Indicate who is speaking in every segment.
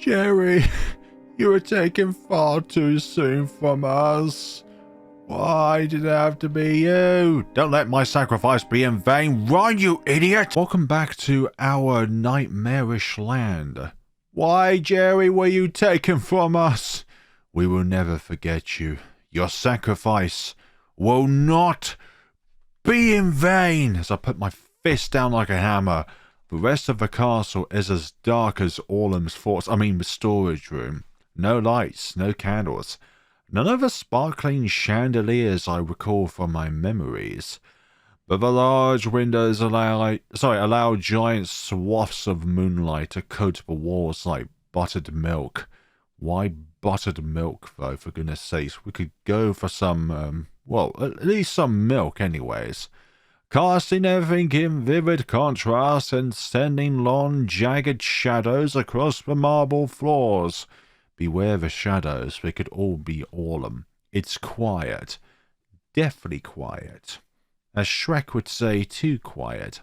Speaker 1: Jerry, you were taken far too soon from us. Why did it have to be you? Don't let my sacrifice be in vain. Run, you idiot! Welcome back to our nightmarish land. Why, Jerry, were you taken from us? We will never forget you. Your sacrifice will not be in vain. As I put my fist down like a hammer, the rest of the castle is as dark as Orlam's forts. The storage room. No lights, no candles. None of the sparkling chandeliers I recall from my memories. But the large windows allow giant swaths of moonlight to coat the walls like buttered milk. Why buttered milk, though, for goodness sakes? We could go for some, at least some milk anyways. Casting everything in vivid contrast and sending long, jagged shadows across the marble floors. Beware the shadows, they could all be Orlam. It's quiet. Deathly quiet. As Shrek would say, too quiet.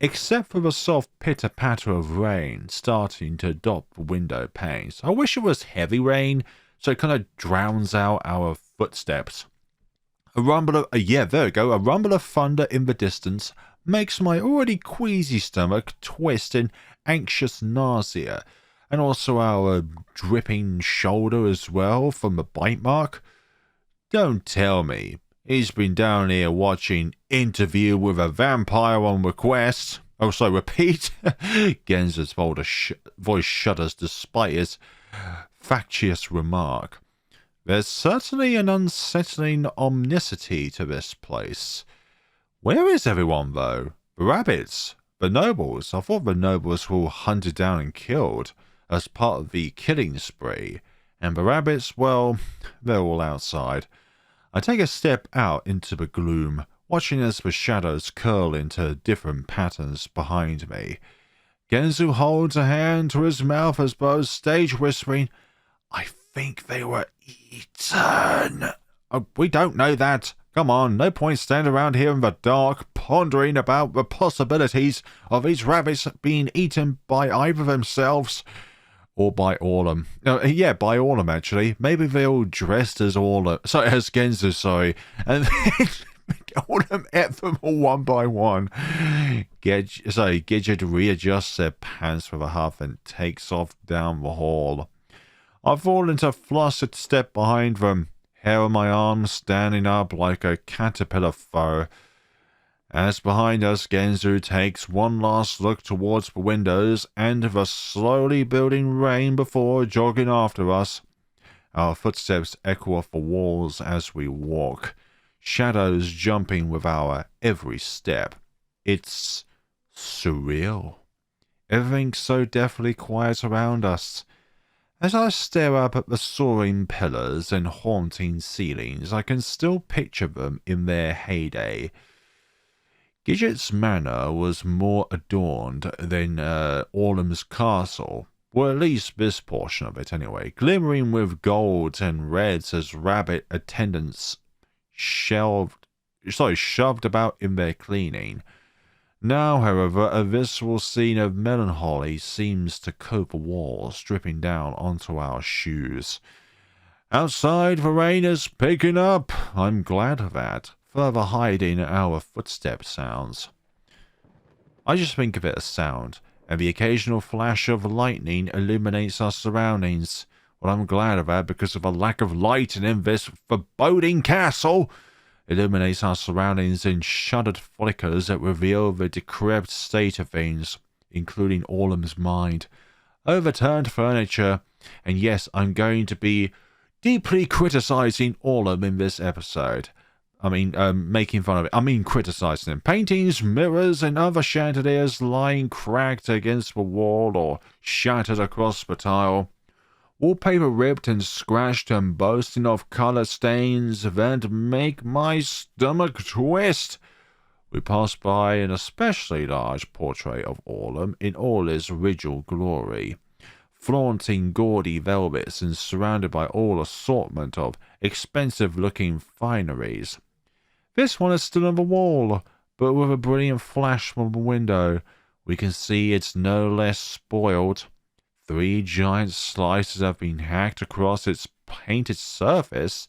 Speaker 1: Except for the soft pitter-patter of rain starting to dot the window panes. I wish it was heavy rain, so it kind of drowns out our footsteps. A rumble of thunder in the distance makes my already queasy stomach twist in anxious nausea, and also our dripping shoulder as well from the bite mark. Don't tell me he's been down here watching Interview with a Vampire on Request. Also, repeat. Genza's voice shudders despite his factious remark. There's certainly an unsettling omnicity to this place. Where is everyone, though? The rabbits? The nobles? I thought the nobles were all hunted down and killed as part of the killing spree. And the rabbits, well, they're all outside. I take a step out into the gloom, watching as the shadows curl into different patterns behind me. Genzu holds a hand to his mouth as though stage whispering, I think they were eaten. Oh, we don't know that. Come on, no point standing around here in the dark, pondering about the possibilities of these rabbits being eaten by either themselves or by Orlam. By Orlam, actually. Maybe they all dressed as Orlam. As Genzu, sorry. And then Orlam ate them all one by one. Gidget readjusts their pants for the huff and takes off down the hall. I fall into a flustered step behind them, hair on my arms standing up like a caterpillar foe. As behind us, Genzu takes one last look towards the windows and the slowly building rain before jogging after us. Our footsteps echo off the walls as we walk, shadows jumping with our every step. It's surreal. Everything's so deathly quiet around us. As I stare up at the soaring pillars and haunting ceilings, I can still picture them in their heyday. Gidget's manor was more adorned than Orlam's castle, or at least this portion of it anyway, glimmering with golds and reds as rabbit attendants shoved about in their cleaning. Now, however, a visceral scene of melancholy seems to coat the walls, dripping down onto our shoes. Outside, the rain is picking up. I'm glad of that, further hiding our footstep sounds. I just think of it as sound, and the occasional flash of lightning illuminates our surroundings. Well, I'm glad of that because of the lack of light in this foreboding castle. Illuminates our surroundings in shuddered flickers that reveal the decrepit state of things, including Orlam's mind, overturned furniture, and yes, I'm going to be deeply criticizing Orlam in this episode. Making fun of it. Criticizing him. Paintings, mirrors, and other chandeliers lying cracked against the wall or shattered across the tile. Wallpaper ripped and scratched and boasting of color stains that make my stomach twist. We pass by an especially large portrait of Orlam in all his regal glory, flaunting gaudy velvets and surrounded by all assortment of expensive-looking fineries. This one is still on the wall, but with a brilliant flash from the window, we can see it's no less spoiled. 3 giant slices have been hacked across its painted surface,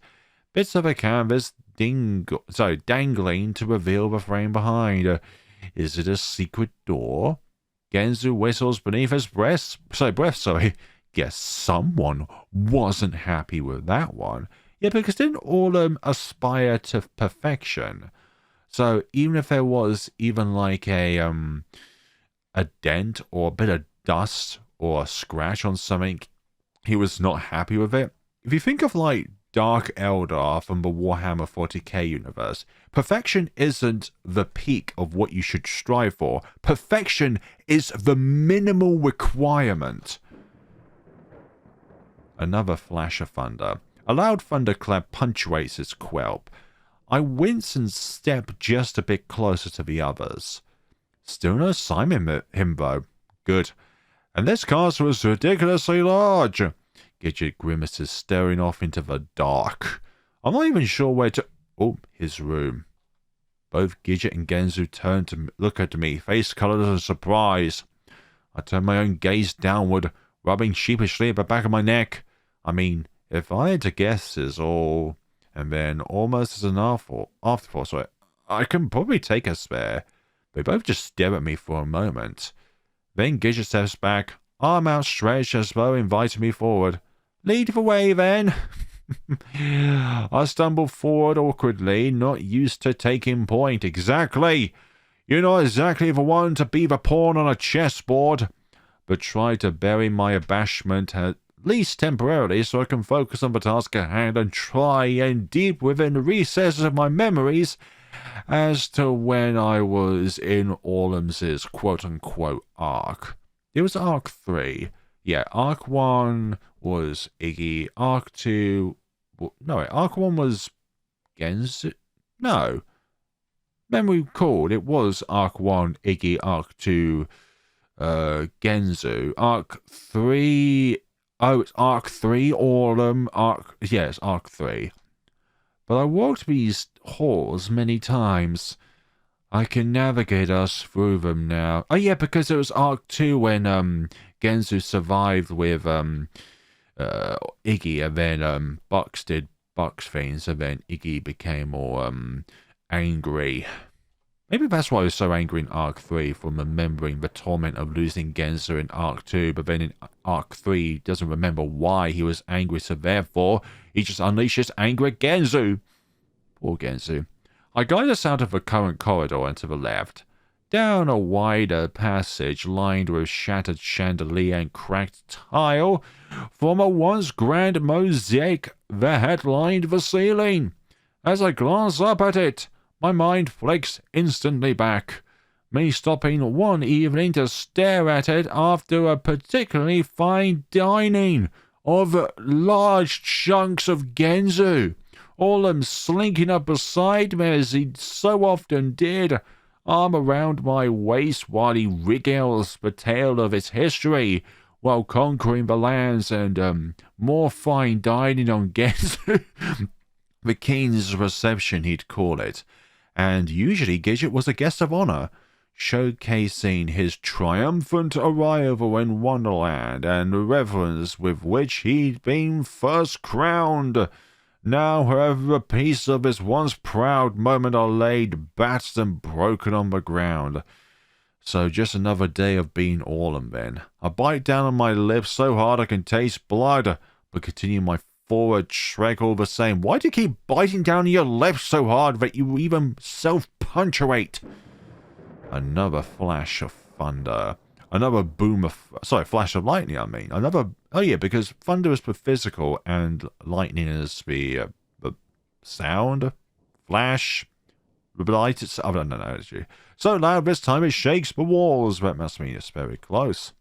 Speaker 1: bits of a canvas dangling to reveal the frame behind. Is it a secret door? Genzu whistles beneath his breath. Guess someone wasn't happy with that one. Yeah, because didn't Orlam aspire to perfection? So even if there was even like a dent or a bit of dust or a scratch on something, he was not happy with it. If you think of like Dark Eldar from the Warhammer 40k universe, perfection isn't the peak of what you should strive for. Perfection is the minimal requirement. Another flash of thunder. A loud thunderclap punctuates its whelp. I wince and step just a bit closer to the others. Still no sign of him, though. Good. And this castle is ridiculously large. Gidget grimaces, staring off into the dark. I'm not even sure where to... Oh, his room. Both Gidget and Genzu turn to look at me, face coloured in surprise. I turn my own gaze downward, rubbing sheepishly at the back of my neck. I mean, if I had to guess is all... And then almost as an afterthought, so I can probably take a spare. They both just stare at me for a moment. Then Gidget steps back, arm outstretched as though inviting me forward. Lead the way, then. I stumble forward awkwardly, not used to taking point. Exactly. You're not exactly the one to be the pawn on a chessboard. But try to bury my abashment at least temporarily so I can focus on the task at hand and try and deep within the recesses of my memories as to when I was in Orlam's quote-unquote arc. It was Arc 3. Yeah, Arc 1 was Iggy. Arc 2... No, wait, Arc 1 was Genzu? No. Memory called, it was Arc 1, Iggy. Arc 2, Genzu. Arc 3... Oh, it's Arc 3, Orlam. Yes, Arc 3. But I walked these halls many times. I can navigate us through them now. Oh yeah, because it was Arc 2 when Genzu survived with Iggy, and then Bucks did Bucks things, and then Iggy became more angry. Maybe that's why I was so angry in Arc 3, from remembering the torment of losing Genzu in Arc 2, but then in Arc 3 he doesn't remember why he was angry, so therefore he just unleashes anger at Genzu. Poor Genzu. I guide us out of the current corridor and to the left, down a wider passage lined with shattered chandelier and cracked tile from a once grand mosaic that had lined the ceiling. As I glance up at it, my mind flicks instantly back, me stopping one evening to stare at it after a particularly fine dining of large chunks of Genzu. Orlam slinking up beside me as he so often did, arm around my waist while he regales the tale of its history, while conquering the lands and more fine dining on Genzu. The king's reception, he'd call it, and usually Gidget was a guest of honor, showcasing his triumphant arrival in Wonderland and the reverence with which he'd been first crowned. Now, however, a piece of his once proud moment are laid, battered and broken on the ground. So just another day of being Orlam then. I bite down on my lips so hard I can taste blood, but continue my forward trek all the same. Why do you keep biting down on your lips so hard that you even self-punctuate? Another flash of thunder. Another flash of lightning, I mean. Oh yeah, because thunder is the physical and lightning is the sound. Flash. The light, I don't know, actually. So loud this time it shakes the walls. That must mean it's very close.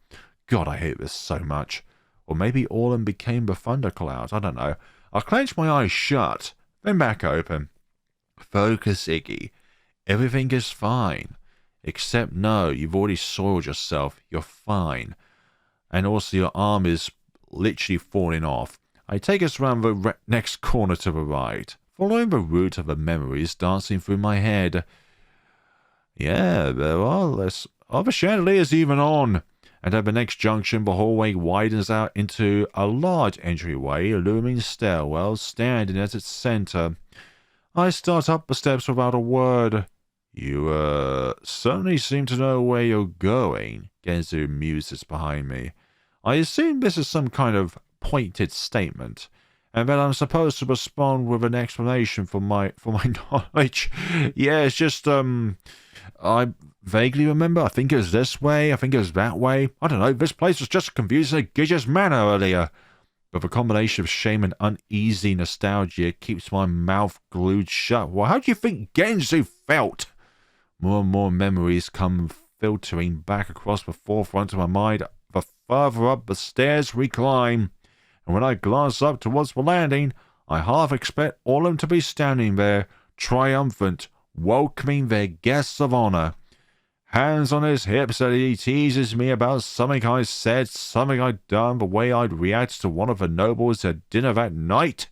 Speaker 1: God, I hate this so much. Or maybe Orlam became the thundercloud. I don't know. I clench my eyes shut, then back open. Focus, Iggy. Everything is fine. Except no, you've already soiled yourself. You're fine. And also your arm is literally falling off. I take us round the next corner to the right, following the route of the memories dancing through my head. Yeah, there are less other chandeliers even on, and at the next junction, the hallway widens out into a large entryway, a looming stairwell standing at its center. I start up the steps without a word. You, certainly seem to know where you're going, Genzu muses behind me. I assume this is some kind of pointed statement, and that I'm supposed to respond with an explanation for my knowledge. Yeah, it's just, I vaguely remember. I think it was this way. I think it was that way. I don't know. This place was just confusing a Gidge's manner earlier. But the combination of shame and uneasy nostalgia keeps my mouth glued shut. Well, how do you think Genzu felt? More and more memories come filtering back across the forefront of my mind the further up the stairs we climb. And when I glance up towards the landing, I half expect Orlam to be standing there, triumphant, welcoming their guests of honor. Hands on his hips as he teases me about something I said, something I'd done, the way I'd react to one of the nobles at dinner that night,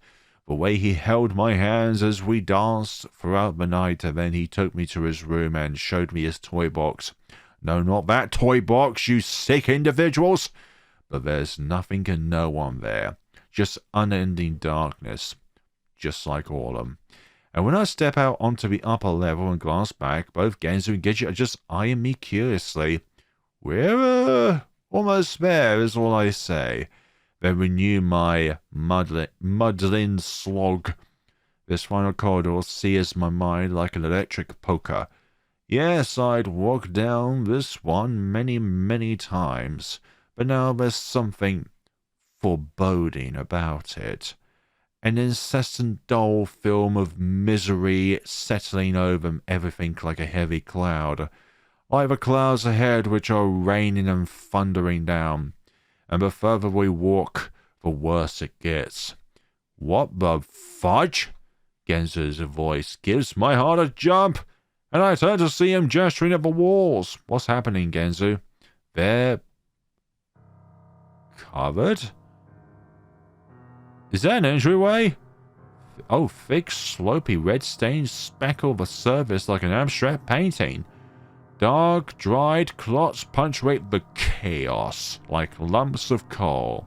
Speaker 1: the way he held my hands as we danced throughout the night, and then he took me to his room and showed me his toy box. No, not that toy box, you sick individuals! But there's nothing and no one there, just unending darkness, just like Orlam. And when I step out onto the upper level and glance back, both Genzu and Gidget are just eyeing me curiously. We're, almost there, is all I say. Then renew my muddling slog. This final corridor sears my mind like an electric poker. Yes, I'd walked down this one many, many times, but now there's something foreboding about it. An incessant dull film of misery settling over everything like a heavy cloud, like the clouds ahead which are raining and thundering down, and the further we walk, the worse it gets. What the fudge? Genzu's voice gives my heart a jump, and I turn to see him gesturing at the walls. What's happening, Genzu? They're covered? Is that an entryway? Oh, thick, slopey red stains speckle the surface like an abstract painting. Dark, dried clots punctuate the chaos like lumps of coal.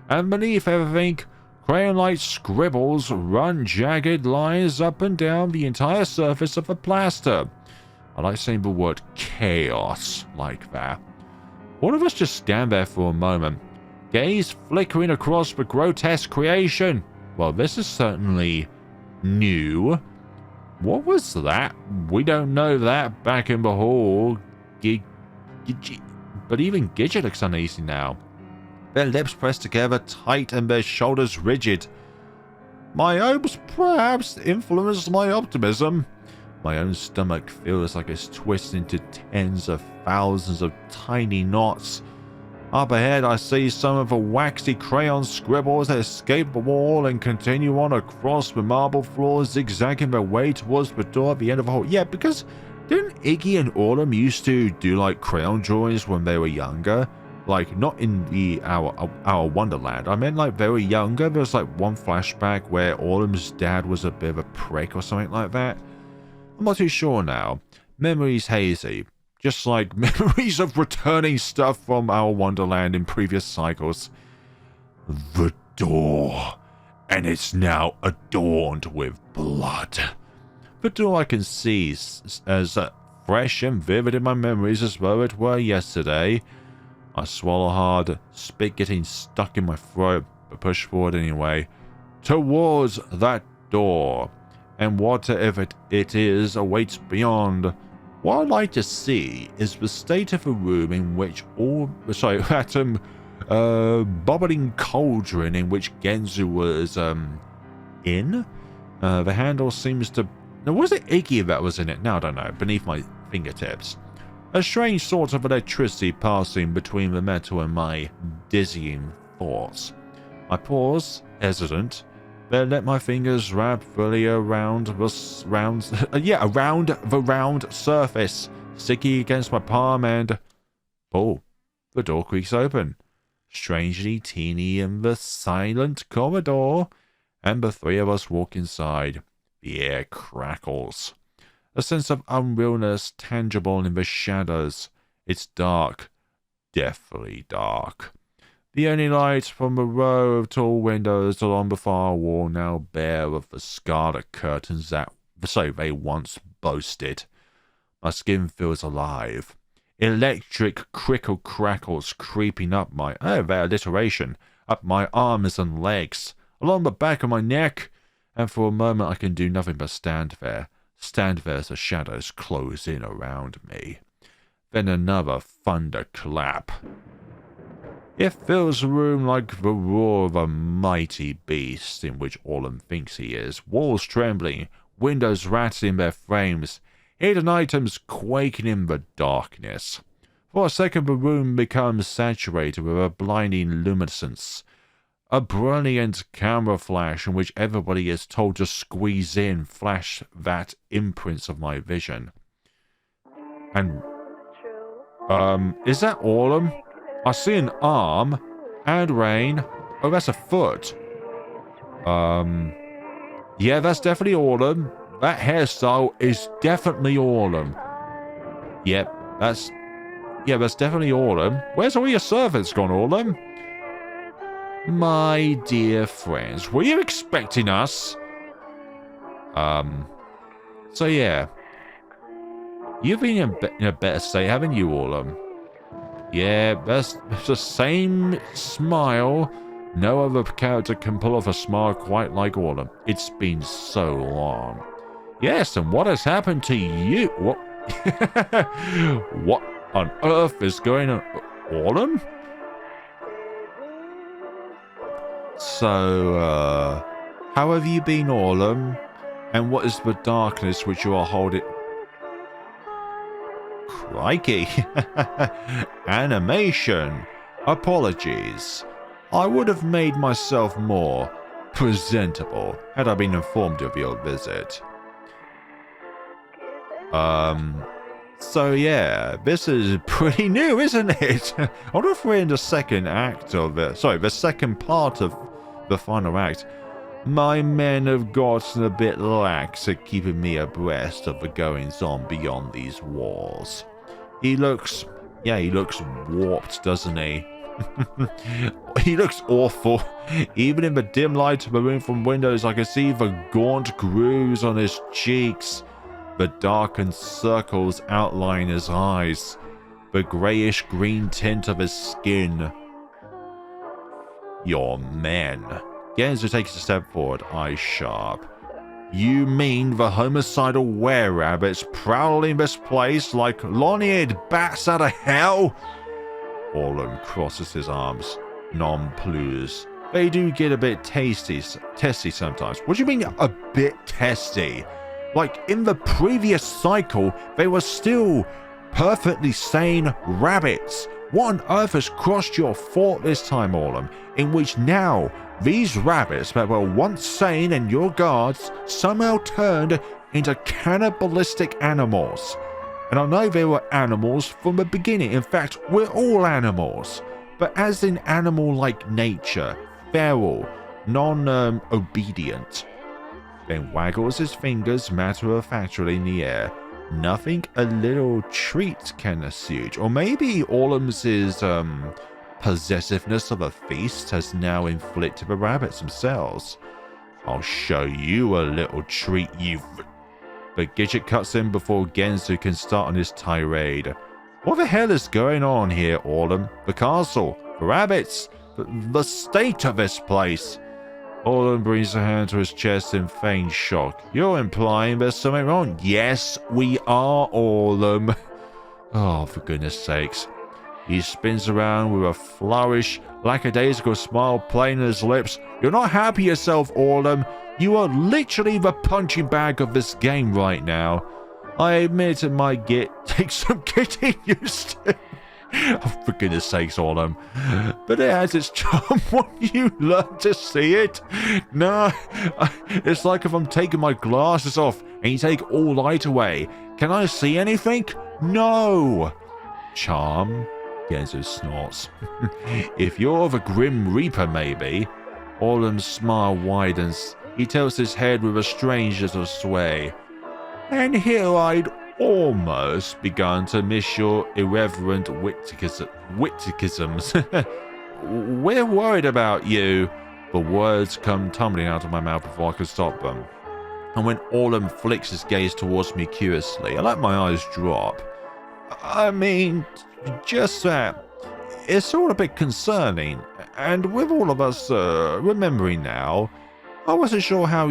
Speaker 1: And beneath everything, crayon-like scribbles run jagged lines up and down the entire surface of the plaster. I like saying the word chaos like that. All of us just stand there for a moment, gaze flickering across the grotesque creation. Well, this is certainly new. What was that? We don't know that back in the hall. But even Gidget looks uneasy now. Their lips pressed together tight and their shoulders rigid. My hopes perhaps influenced my optimism. My own stomach feels like it's twisted into tens of thousands of tiny knots. Up ahead, I see some of the waxy crayon scribbles that escape the wall and continue on across the marble floor, zigzagging their way towards the door at the end of the hall. Yeah, because didn't Iggy and Orlam used to do like crayon drawings when they were younger? Like, not in the Our Wonderland. I meant like they were younger. There was like one flashback where Orlam's dad was a bit of a prick or something like that. I'm not too sure now. Memory's hazy. Just like memories of returning stuff from Our Wonderland in previous cycles. The door. And it's now adorned with blood. The door I can see as fresh and vivid in my memories as though it were yesterday. I swallow hard, spit getting stuck in my throat, but push forward anyway. Towards that door. And whatever it is awaits beyond. What I'd like to see is the state of a room in which bubbling cauldron in which Genzu was, in? The handle seems to... Now, was it Iggy that was in it? No, I don't know. Beneath my fingertips. A strange sort of electricity passing between the metal and my dizzying thoughts. I pause, hesitant, then let my fingers wrap fully around the round surface, sticky against my palm, and pull. The door creaks open, strangely teeny in the silent corridor, and the three of us walk inside. The air crackles. A sense of unrealness tangible in the shadows. It's dark, deathly dark. The only light from a row of tall windows along the far wall now bare of the scarlet curtains that so they once boasted. My skin feels alive. Electric crickle crackles creeping up my alliteration, up my arms and legs, along the back of my neck, and for a moment I can do nothing but stand there as the shadows close in around me. Then another thunderclap. It fills the room like the roar of a mighty beast in which Orlam thinks he is, walls trembling, windows rattling their frames, hidden items quaking in the darkness. For a second the room becomes saturated with a blinding luminescence, a brilliant camera flash in which everybody is told to squeeze in, flash that imprints of my vision. And, is that Orlam? I see an arm and rain. Oh, that's a foot. Yeah, that's definitely Orlam. That hairstyle is definitely Orlam. Yep, that's definitely Orlam. Where's all your servants gone, Orlam? My dear friends, were you expecting us? So yeah. You've been in a better state, haven't you, Orlam? Yeah, that's the same smile. No other character can pull off a smile quite like Orlam. It's been so long. Yes, and what has happened to you? What? What on earth is going on? Orlam? So, how have you been, Orlam? And what is the darkness which you are holding? Crikey. Animation. Apologies. I would have made myself more presentable had I been informed of your visit. So yeah, this is pretty new, isn't it? I wonder if we're in the second act of it. Sorry, the second part of the final act. My men have gotten a bit lax at keeping me abreast of the goings-on beyond these walls. He looks warped, doesn't he? He looks awful. Even in the dim light of the room from windows, I can see the gaunt grooves on his cheeks, the darkened circles outline his eyes, the greyish-green tint of his skin. Your men. Genzo takes a step forward, eyes sharp. You mean the homicidal were-rabbits prowling this place like long-eared bats out of hell? Orlam crosses his arms, nonplussed. They do get a bit testy sometimes. What do you mean a bit testy? Like in the previous cycle, they were still perfectly sane rabbits. What on earth has crossed your thought this time, Orlam, in which now these rabbits that were once sane and your guards somehow turned into cannibalistic animals? And I know they were animals from the beginning. In fact, we're all animals. But as in animal-like nature, feral, non-obedient. Then waggles his fingers matter-of-factly in the air. Nothing a little treat can assuage. Or maybe Orlam's possessiveness of a feast has now inflicted the rabbits themselves. I'll show you a little treat, you... But Gidget cuts in before Genzo can start on his tirade. What the hell is going on here, Orlam? The castle, the rabbits, the state of this place. Orlam brings a hand to his chest in feigned shock. You're implying there's something wrong? Yes, we are, Orlam. Oh, for goodness sakes. He spins around with a flourish, lackadaisical smile playing on his lips. You're not happy yourself, Orlam. You are literally the punching bag of this game right now. I admit it might take some getting used to. Oh, for goodness sakes, Orlam. But it has its charm when you learn to see it. No, it's like if I'm taking my glasses off and you take all light away. Can I see anything? No. Charm? Genzo snorts. If you're the Grim Reaper, maybe. Orlam's smile widens. He tilts his head with a strange little sway. And here I'd almost begun to miss your irreverent witticisms. We're worried about you. The words come tumbling out of my mouth before I could stop them. And when Orlam flicks his gaze towards me curiously, I let my eyes drop. I mean, just that. It's all a bit concerning. And with all of us remembering now, I wasn't sure how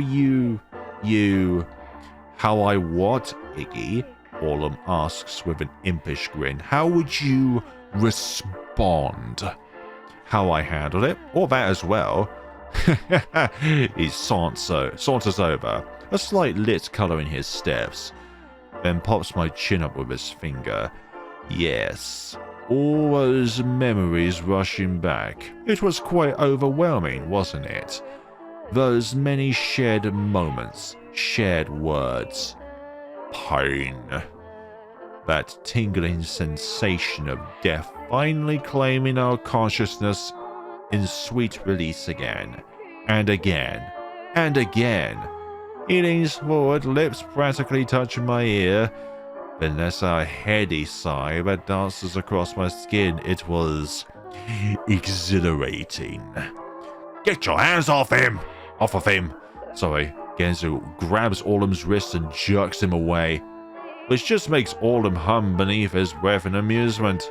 Speaker 1: how I what, Iggy? Orlam asks with an impish grin. How would you respond? How I handled it? Or that as well. He saunters over, a slight lit colour in his steps, then pops my chin up with his finger. Yes, all those memories rushing back. It was quite overwhelming, wasn't it? Those many shared moments, shared words. Pain. That tingling sensation of death finally claiming our consciousness in sweet release again, and again, and again. He leans forward, lips practically touching my ear. Then there's a heady sigh that dances across my skin. It was exhilarating. Get your hands off him! Off of him! Sorry. Genzo grabs Orlam's wrist and jerks him away, which just makes Orlam hum beneath his breath in amusement.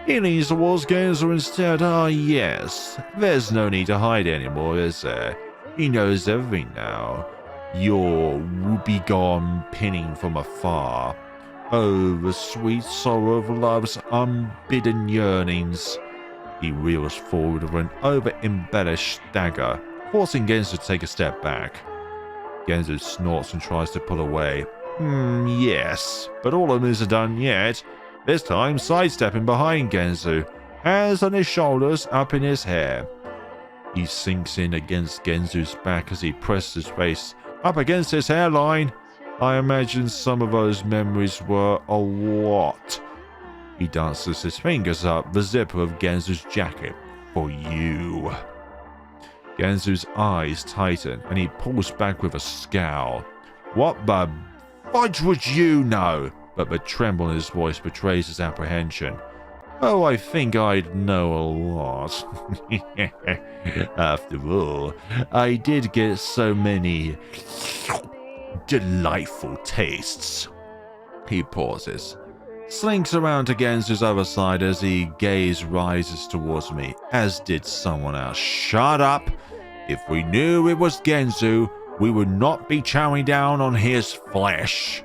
Speaker 1: He leans towards Genzo instead. Ah, yes. There's no need to hide anymore, is there? He knows everything now. Your woebegone pinning from afar. Oh, the sweet sorrow of love's unbidden yearnings. He reels forward with an over-embellished stagger, forcing Genzo to take a step back. Genzo snorts and tries to pull away. Yes, but Orlam isn't done yet. This time sidestepping behind Genzo, hands on his shoulders, up in his hair. He sinks in against Genzo's back as he presses his face up against his hairline. I imagine some of those memories were a lot. He dances his fingers up the zipper of Genzo's jacket. For you. Genzo's eyes tighten and he pulls back with a scowl. What the fudge would you know? But the tremble in his voice betrays his apprehension. Oh, I think I'd know a lot. After all, I did get so many delightful tastes. He pauses, slinks around to Genzo's other side as his gaze rises towards me, as did someone else. Shut up! If we knew it was Genzo, we would not be chowing down on his flesh.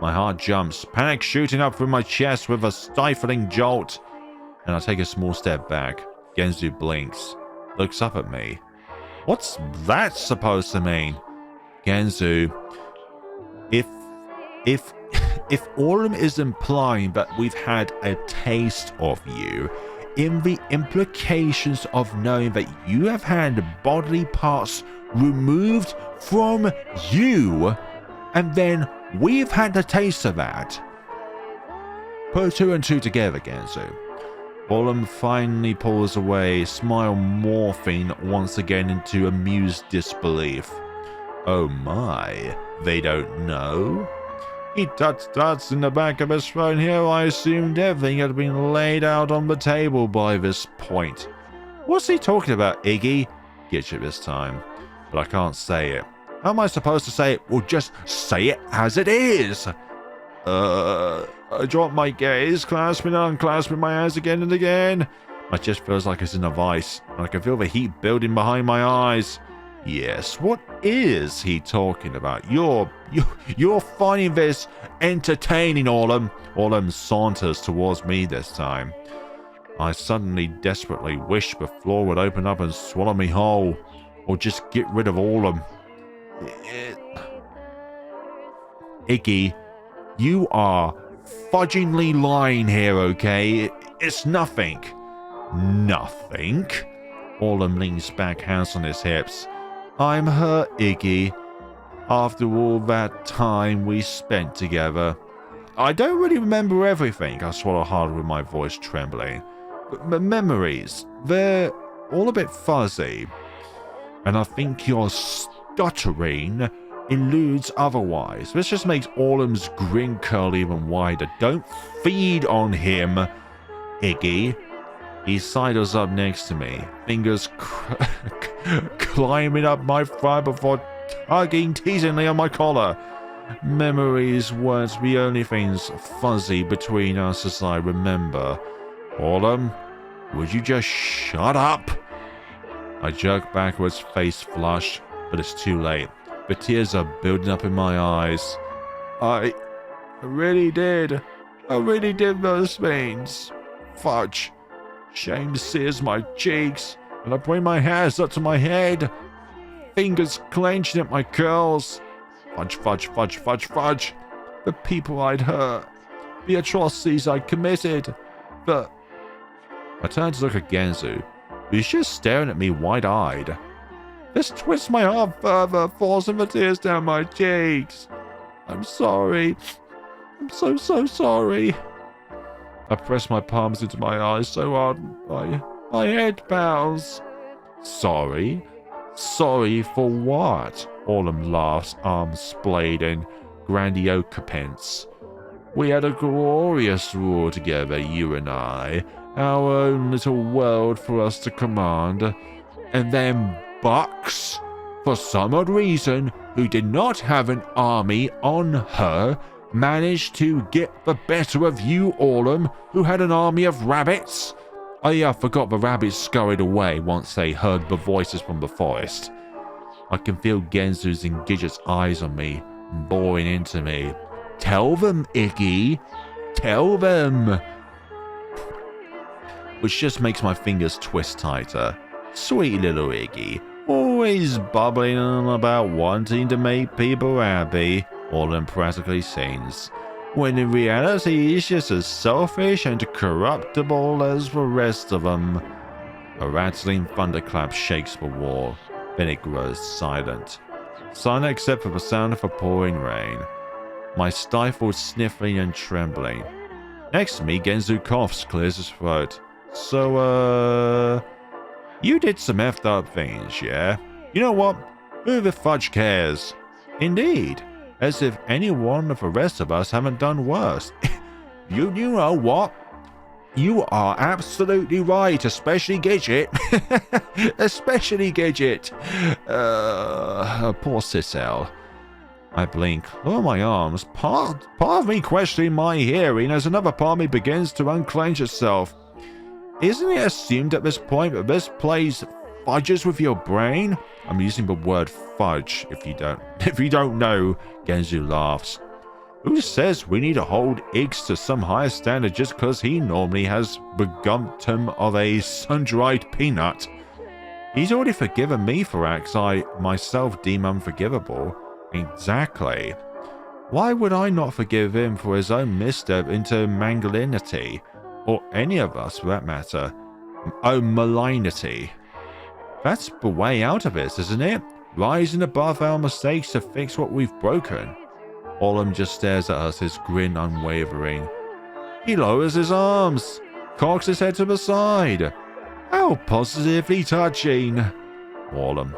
Speaker 1: My heart jumps, panic shooting up through my chest with a stifling jolt, and I take a small step back. Genzo blinks, looks up at me. What's that supposed to mean? Genzo, if Orlam is implying that we've had a taste of you, in the implications of knowing that you have had bodily parts removed from you, and then we've had a taste of that. Put two and two together, Genzo. Orlam finally pulls away, smile morphing once again into amused disbelief. Oh my, they don't know? He tuts in the back of his phone here. I assumed everything had been laid out on the table by this point. What's he talking about, Iggy? Get you this time. But I can't say it. How am I supposed to say it? Well, just say it as it is. I drop my gaze, clasping and unclasping my hands again and again. My chest feels like it's in a vice, and I can feel the heat building behind my eyes. Yes, what is he talking about? You're finding this entertaining, Orlam. Orlam saunters towards me this time. I suddenly desperately wish the floor would open up and swallow me whole, or just get rid of Orlam. Iggy, you are fudgingly lying here, okay? It's nothing. Nothing? Orlam leans back, hands on his hips. I'm hurt, Iggy. After all that time we spent together. I don't really remember everything. I swallow hard with my voice trembling. But memories, they're all a bit fuzzy. And I think your stuttering eludes otherwise. This just makes Orlam's grin curl even wider. Don't feed on him, Iggy. He sidles up next to me, fingers climbing up my thigh before tugging teasingly on my collar. Memories weren't the only things fuzzy between us as I remember. Orlam, would you just shut up? I jerk backwards, face flushed, but it's too late. The tears are building up in my eyes. I really did. I really did those things. Fudge. Shame sears my cheeks, and I bring my hands up to my head. Fingers clenching at my curls. Fudge, fudge, fudge, fudge, fudge. The people I'd hurt. The atrocities I'd committed. I turn to look at Genzu, who's just staring at me wide-eyed. This twists my heart further, forcing the tears down my cheeks. I'm sorry. I'm so sorry. I press my palms into my eyes so hard my head pounds. Sorry? Sorry for what? Orlam laughs, arms splayed in grandiloquence. We had a glorious rule together, you and I. Our own little world for us to command. And then Bucks, for some odd reason, who did not have an army on her, managed to get the better of you, Orlam, who had an army of rabbits. I forgot the rabbits scurried away once they heard the voices from the forest. I can feel Genzu's and Gidget's eyes on me, boring into me. Tell them, Iggy. Tell them. Which just makes my fingers twist tighter. Sweet little Iggy. Always bubbling on about wanting to make people happy. Orlam practically sings, when in reality he's just as selfish and corruptible as the rest of them. A rattling thunderclap shakes the wall, then it grows silent. Silent except for the sound of the pouring rain. My stifled sniffling and trembling. Next to me, Genzu coughs, clears his throat. So, you did some effed up things, yeah? You know what? Who the fudge cares? Indeed. As if any one of the rest of us haven't done worse. You know what? You are absolutely right, especially Gidget. Especially Gidget. Poor Sissel. I blink, lower my arms, part of me questioning my hearing as another part of me begins to unclench itself. Isn't it assumed at this point that this plays fudges with your brain? I'm using the word fudge if you don't know. Genzu laughs. Who says we need to hold Iggs to some higher standard just because he normally has the gumptum of a sun-dried peanut? He's already forgiven me for acts I myself deem unforgivable. Exactly. Why would I not forgive him for his own misstep into malignity? Or any of us for that matter. Oh, malignity. That's the way out of it, isn't it? Rising above our mistakes to fix what we've broken. Orlam just stares at us, his grin unwavering. He lowers his arms, cocks his head to the side. How positively touching. Orlam,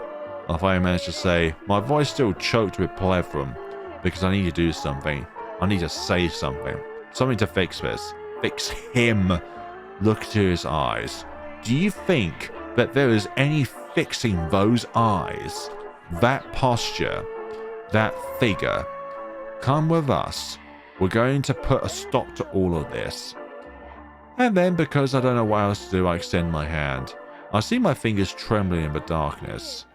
Speaker 1: if I manage to say, my voice still choked with plethrum, because I need to do something. I need to say something. Something to fix this. Fix him. Look to his eyes. Do you think that there is any fixing those eyes? That posture? That figure? Come with us. We're going to put a stop to all of this. And then, because I don't know what else to do, I extend my hand. I see my fingers trembling in the darkness,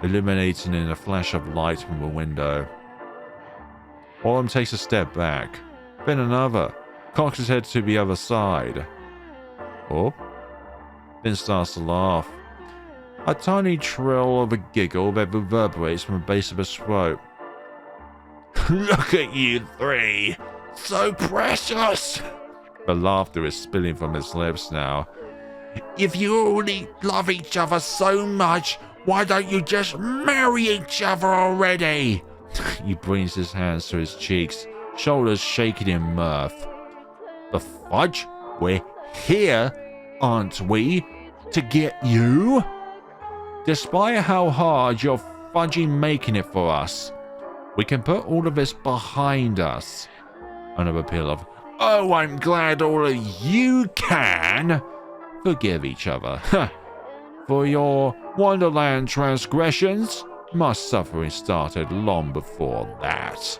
Speaker 1: illuminating in a flash of light from the window. Orlam takes a step back, then another, cocks his head to the other side. Oh, then starts to laugh. A tiny trill of a giggle that reverberates from the base of his throat. Look at you three! So precious! The laughter is spilling from his lips now. If you already love each other so much, why don't you just marry each other already? He brings his hands to his cheeks, shoulders shaking in mirth. The fudge? We're here, aren't we? To get you? Despite how hard your fudging making it for us. We can put all of this behind us. Another peal of, oh, I'm glad all of you can forgive each other. For your Wonderland transgressions, my suffering started long before that.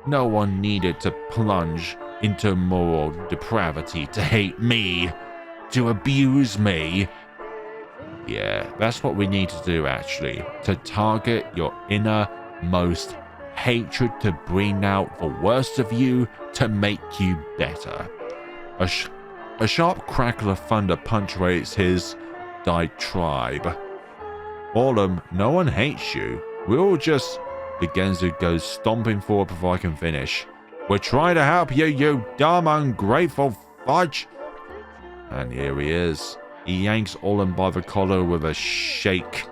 Speaker 1: No one needed to plunge into moral depravity to hate me, to abuse me. Yeah, that's what we need to do, actually. To target your innermost hatred, to bring out the worst of you, to make you better. A sharp crackle of thunder punctuates his diatribe. Orlam, no one hates you. We're all just... The Genzu goes stomping forward before I can finish. We're trying to help you, you dumb, ungrateful fudge. And here he is. He yanks Orlam by the collar with a shake.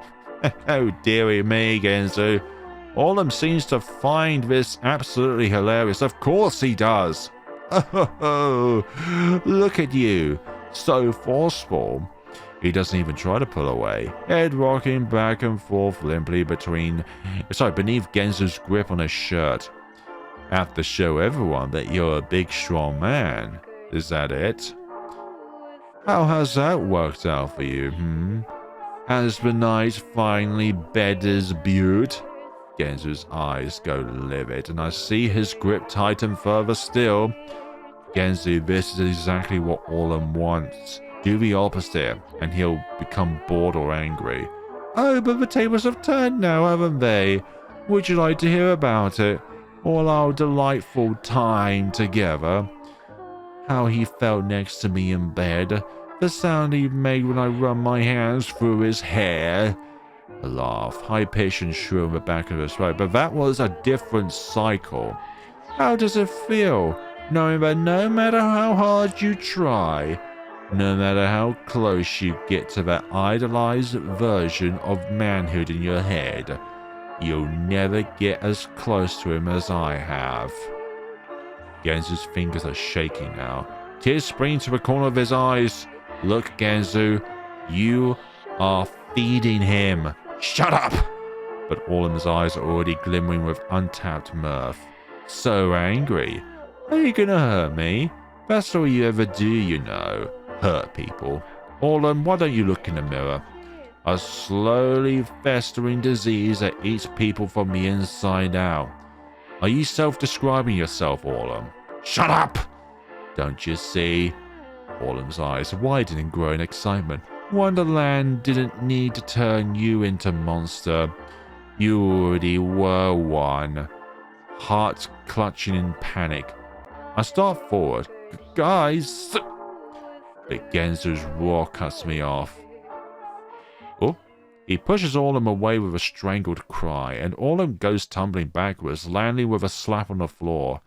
Speaker 1: Oh, dearie me, Genzu. Orlam seems to find this absolutely hilarious. Of course he does. Oh, look at you. So forceful. He doesn't even try to pull away, head rocking back and forth limply beneath Genzu's grip on his shirt. Have to show everyone that you're a big, strong man. Is that it? How has that worked out for you, Has the night finally bed his beaut? Genzu's eyes go livid, and I see his grip tighten further still. Genzu, this is exactly what Orlam wants. Do the opposite, and he'll become bored or angry. Oh, but the tables have turned now, haven't they? Would you like to hear about it? All our delightful time together. How he felt next to me in bed. The sound he made when I run my hands through his hair. A laugh, high-pitched and shrill in the back of his throat, but that was a different cycle. How does it feel, knowing that no matter how hard you try, no matter how close you get to that idolized version of manhood in your head, you'll never get as close to him as I have? Genzu's fingers are shaking now. Tears spring to the corner of his eyes. Look, Genzu, you are feeding him. Shut up! But Orlam's eyes are already glimmering with untapped mirth. So angry. Are you gonna hurt me? That's all you ever do, you know. Hurt people. Orlam, why don't you look in the mirror? A slowly festering disease that eats people from the inside out. Are you self-describing yourself, Orlam? Shut up! Don't you see? Orlam's eyes widen in growing excitement. Wonderland didn't need to turn you into monster. You already were one. Heart clutching in panic. I start forward. Guys! But Genzu's roar cuts me off. Oh, he pushes Orlam away with a strangled cry, and Orlam goes tumbling backwards, landing with a slap on the floor.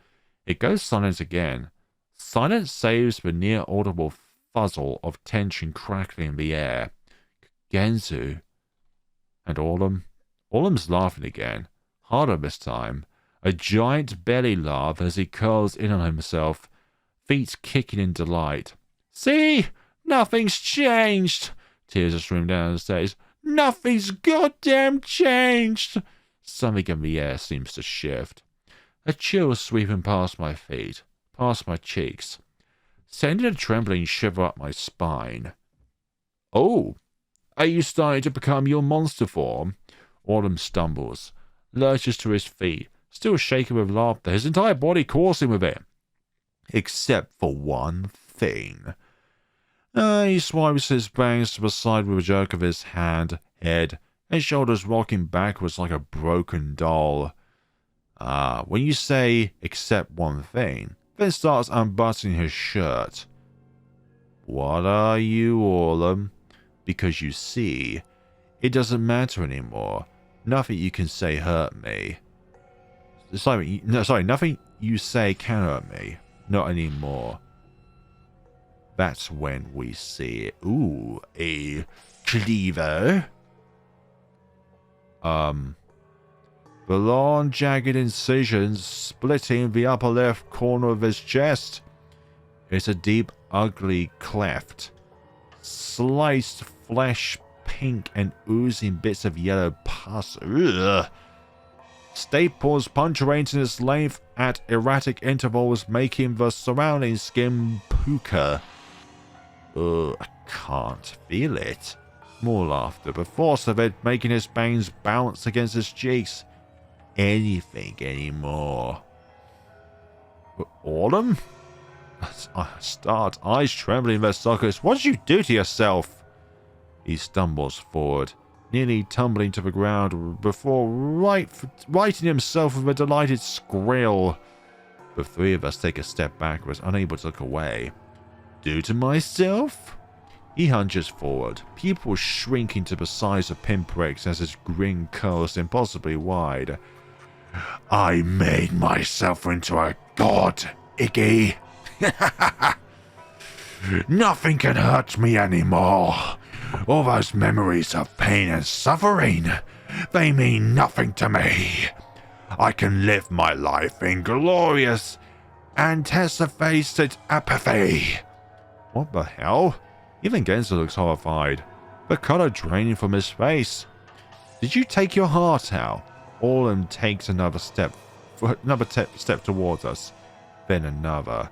Speaker 1: It goes silent again. Silence saves the near-audible fuzzle of tension crackling in the air. Genzu. And Orlam? Orlam's laughing again. Harder this time. A giant belly laugh as he curls in on himself, feet kicking in delight. See? Nothing's changed. Tears are streaming down his face. Nothing's goddamn changed. Something in the air seems to shift. A chill sweeping past my feet, past my cheeks, sending a trembling shiver up my spine. Oh, are you starting to become your monster form? Orlam stumbles, lurches to his feet, still shaking with laughter, his entire body coursing with it. Except for one thing. He swipes his bangs to the side with a jerk of his head, and shoulders rocking backwards like a broken doll. When you say, except one thing, then starts unbuttoning his shirt. What are you, Orlam? Because you see, it doesn't matter anymore. Nothing you can say hurt me. Nothing you say can hurt me. Not anymore. That's when we see it. Ooh, a cleaver. The long, jagged incisions splitting the upper left corner of his chest. It's a deep, ugly cleft. Sliced flesh, pink and oozing bits of yellow pus. Ugh. Staples punctuating its length at erratic intervals, making the surrounding skin pucker. I can't feel it. More laughter, the force of it making his bangs bounce against his cheeks. Anything anymore. Orlam? I start, eyes trembling in their sockets. What did you do to yourself? He stumbles forward, nearly tumbling to the ground before righting himself with a delighted squeal. The three of us take a step backwards, unable to look away. Do to myself? He hunches forward, pupils shrinking to the size of pinpricks as his grin curls impossibly wide. I made myself into a god, Iggy. Nothing can hurt me anymore. All those memories of pain and suffering, they mean nothing to me. I can live my life in glorious, anticipated apathy. What the hell? Even Genzo looks horrified, the color draining from his face. Did you take your heart out? Orlam takes another step towards us, then another.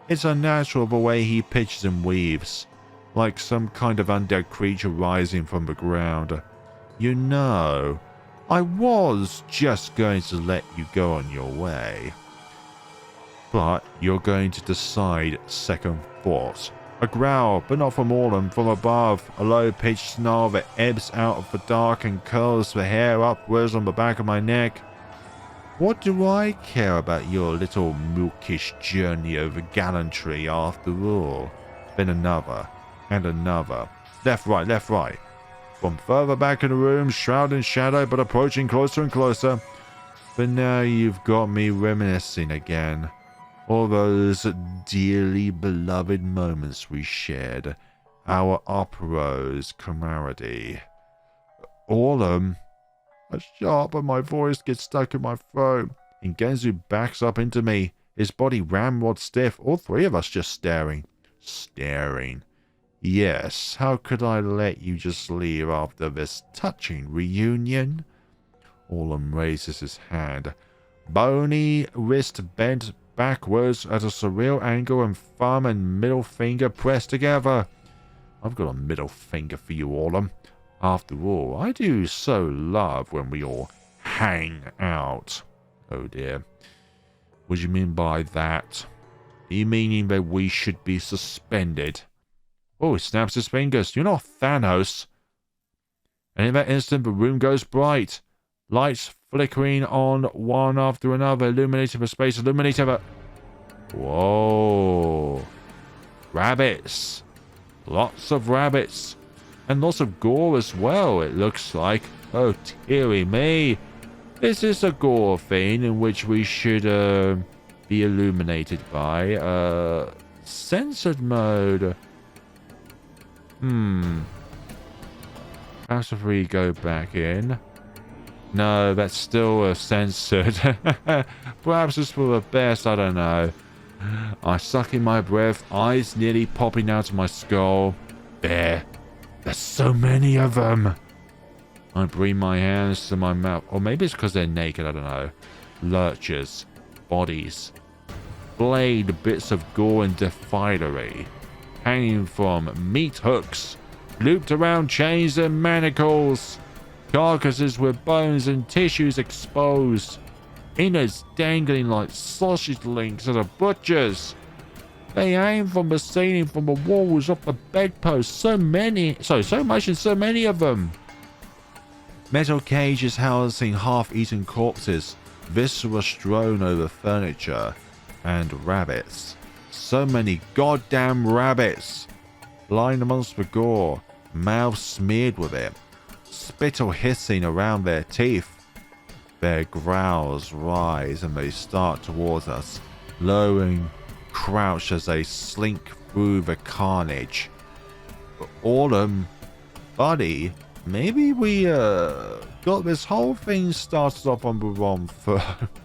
Speaker 1: It's unnatural the way he pitches and weaves, like some kind of undead creature rising from the ground. You know, I was just going to let you go on your way. But you're going to decide second thoughts. A growl, but not from Orlam, from above. A low-pitched snarl that ebbs out of the dark and curls the hair upwards on the back of my neck. What do I care about your little milkish journey over gallantry after all? Then another, and another. Left, right, left, right. From further back in the room, shrouded in shadow, but approaching closer and closer. But now you've got me reminiscing again. All those dearly beloved moments we shared. Our operos camaraderie. Orlam. A sharp of my voice gets stuck in my throat, and Genzo backs up into me, his body ramrod stiff, all three of us just staring. Staring. Yes, how could I let you just leave after this touching reunion? Orlam raises his hand, bony wrist bent backwards at a surreal angle and thumb and middle finger pressed together. I've got a middle finger for you, Orlam. After all, I do so love when we all hang out. Oh dear. What do you mean by that? Are you meaning that we should be suspended? Oh, he snaps his fingers. You're not Thanos. And in that instant, the room goes bright. Lights flickering on one after another, illuminating the space, illuminating the... Whoa. Rabbits. Lots of rabbits. And lots of gore as well, it looks like. Oh, dearie me. This is a gore thing in which we should be illuminated by. Censored mode. Perhaps if we go back in. No, that's still censored. Perhaps it's for the best, I don't know. I suck in my breath, eyes nearly popping out of my skull. There. There's so many of them. I bring my hands to my mouth. Or maybe it's because they're naked, I don't know. Lurchers. Bodies. Blade bits of gore and defilery. Hanging from meat hooks. Looped around chains and manacles. Carcasses with bones and tissues exposed. Innards dangling like sausage links at a butcher's. They aim from the ceiling, from the walls, up the bedposts. So much and so many of them. Metal cages housing half-eaten corpses. Viscera strewn over furniture. And rabbits. So many goddamn rabbits. Lying amongst the gore. Mouths smeared with it. Spittle hissing around their teeth. Their growls rise and they start towards us, lowering, crouched as they slink through the carnage. But Orlam, buddy, maybe we got this whole thing started off on the wrong foot.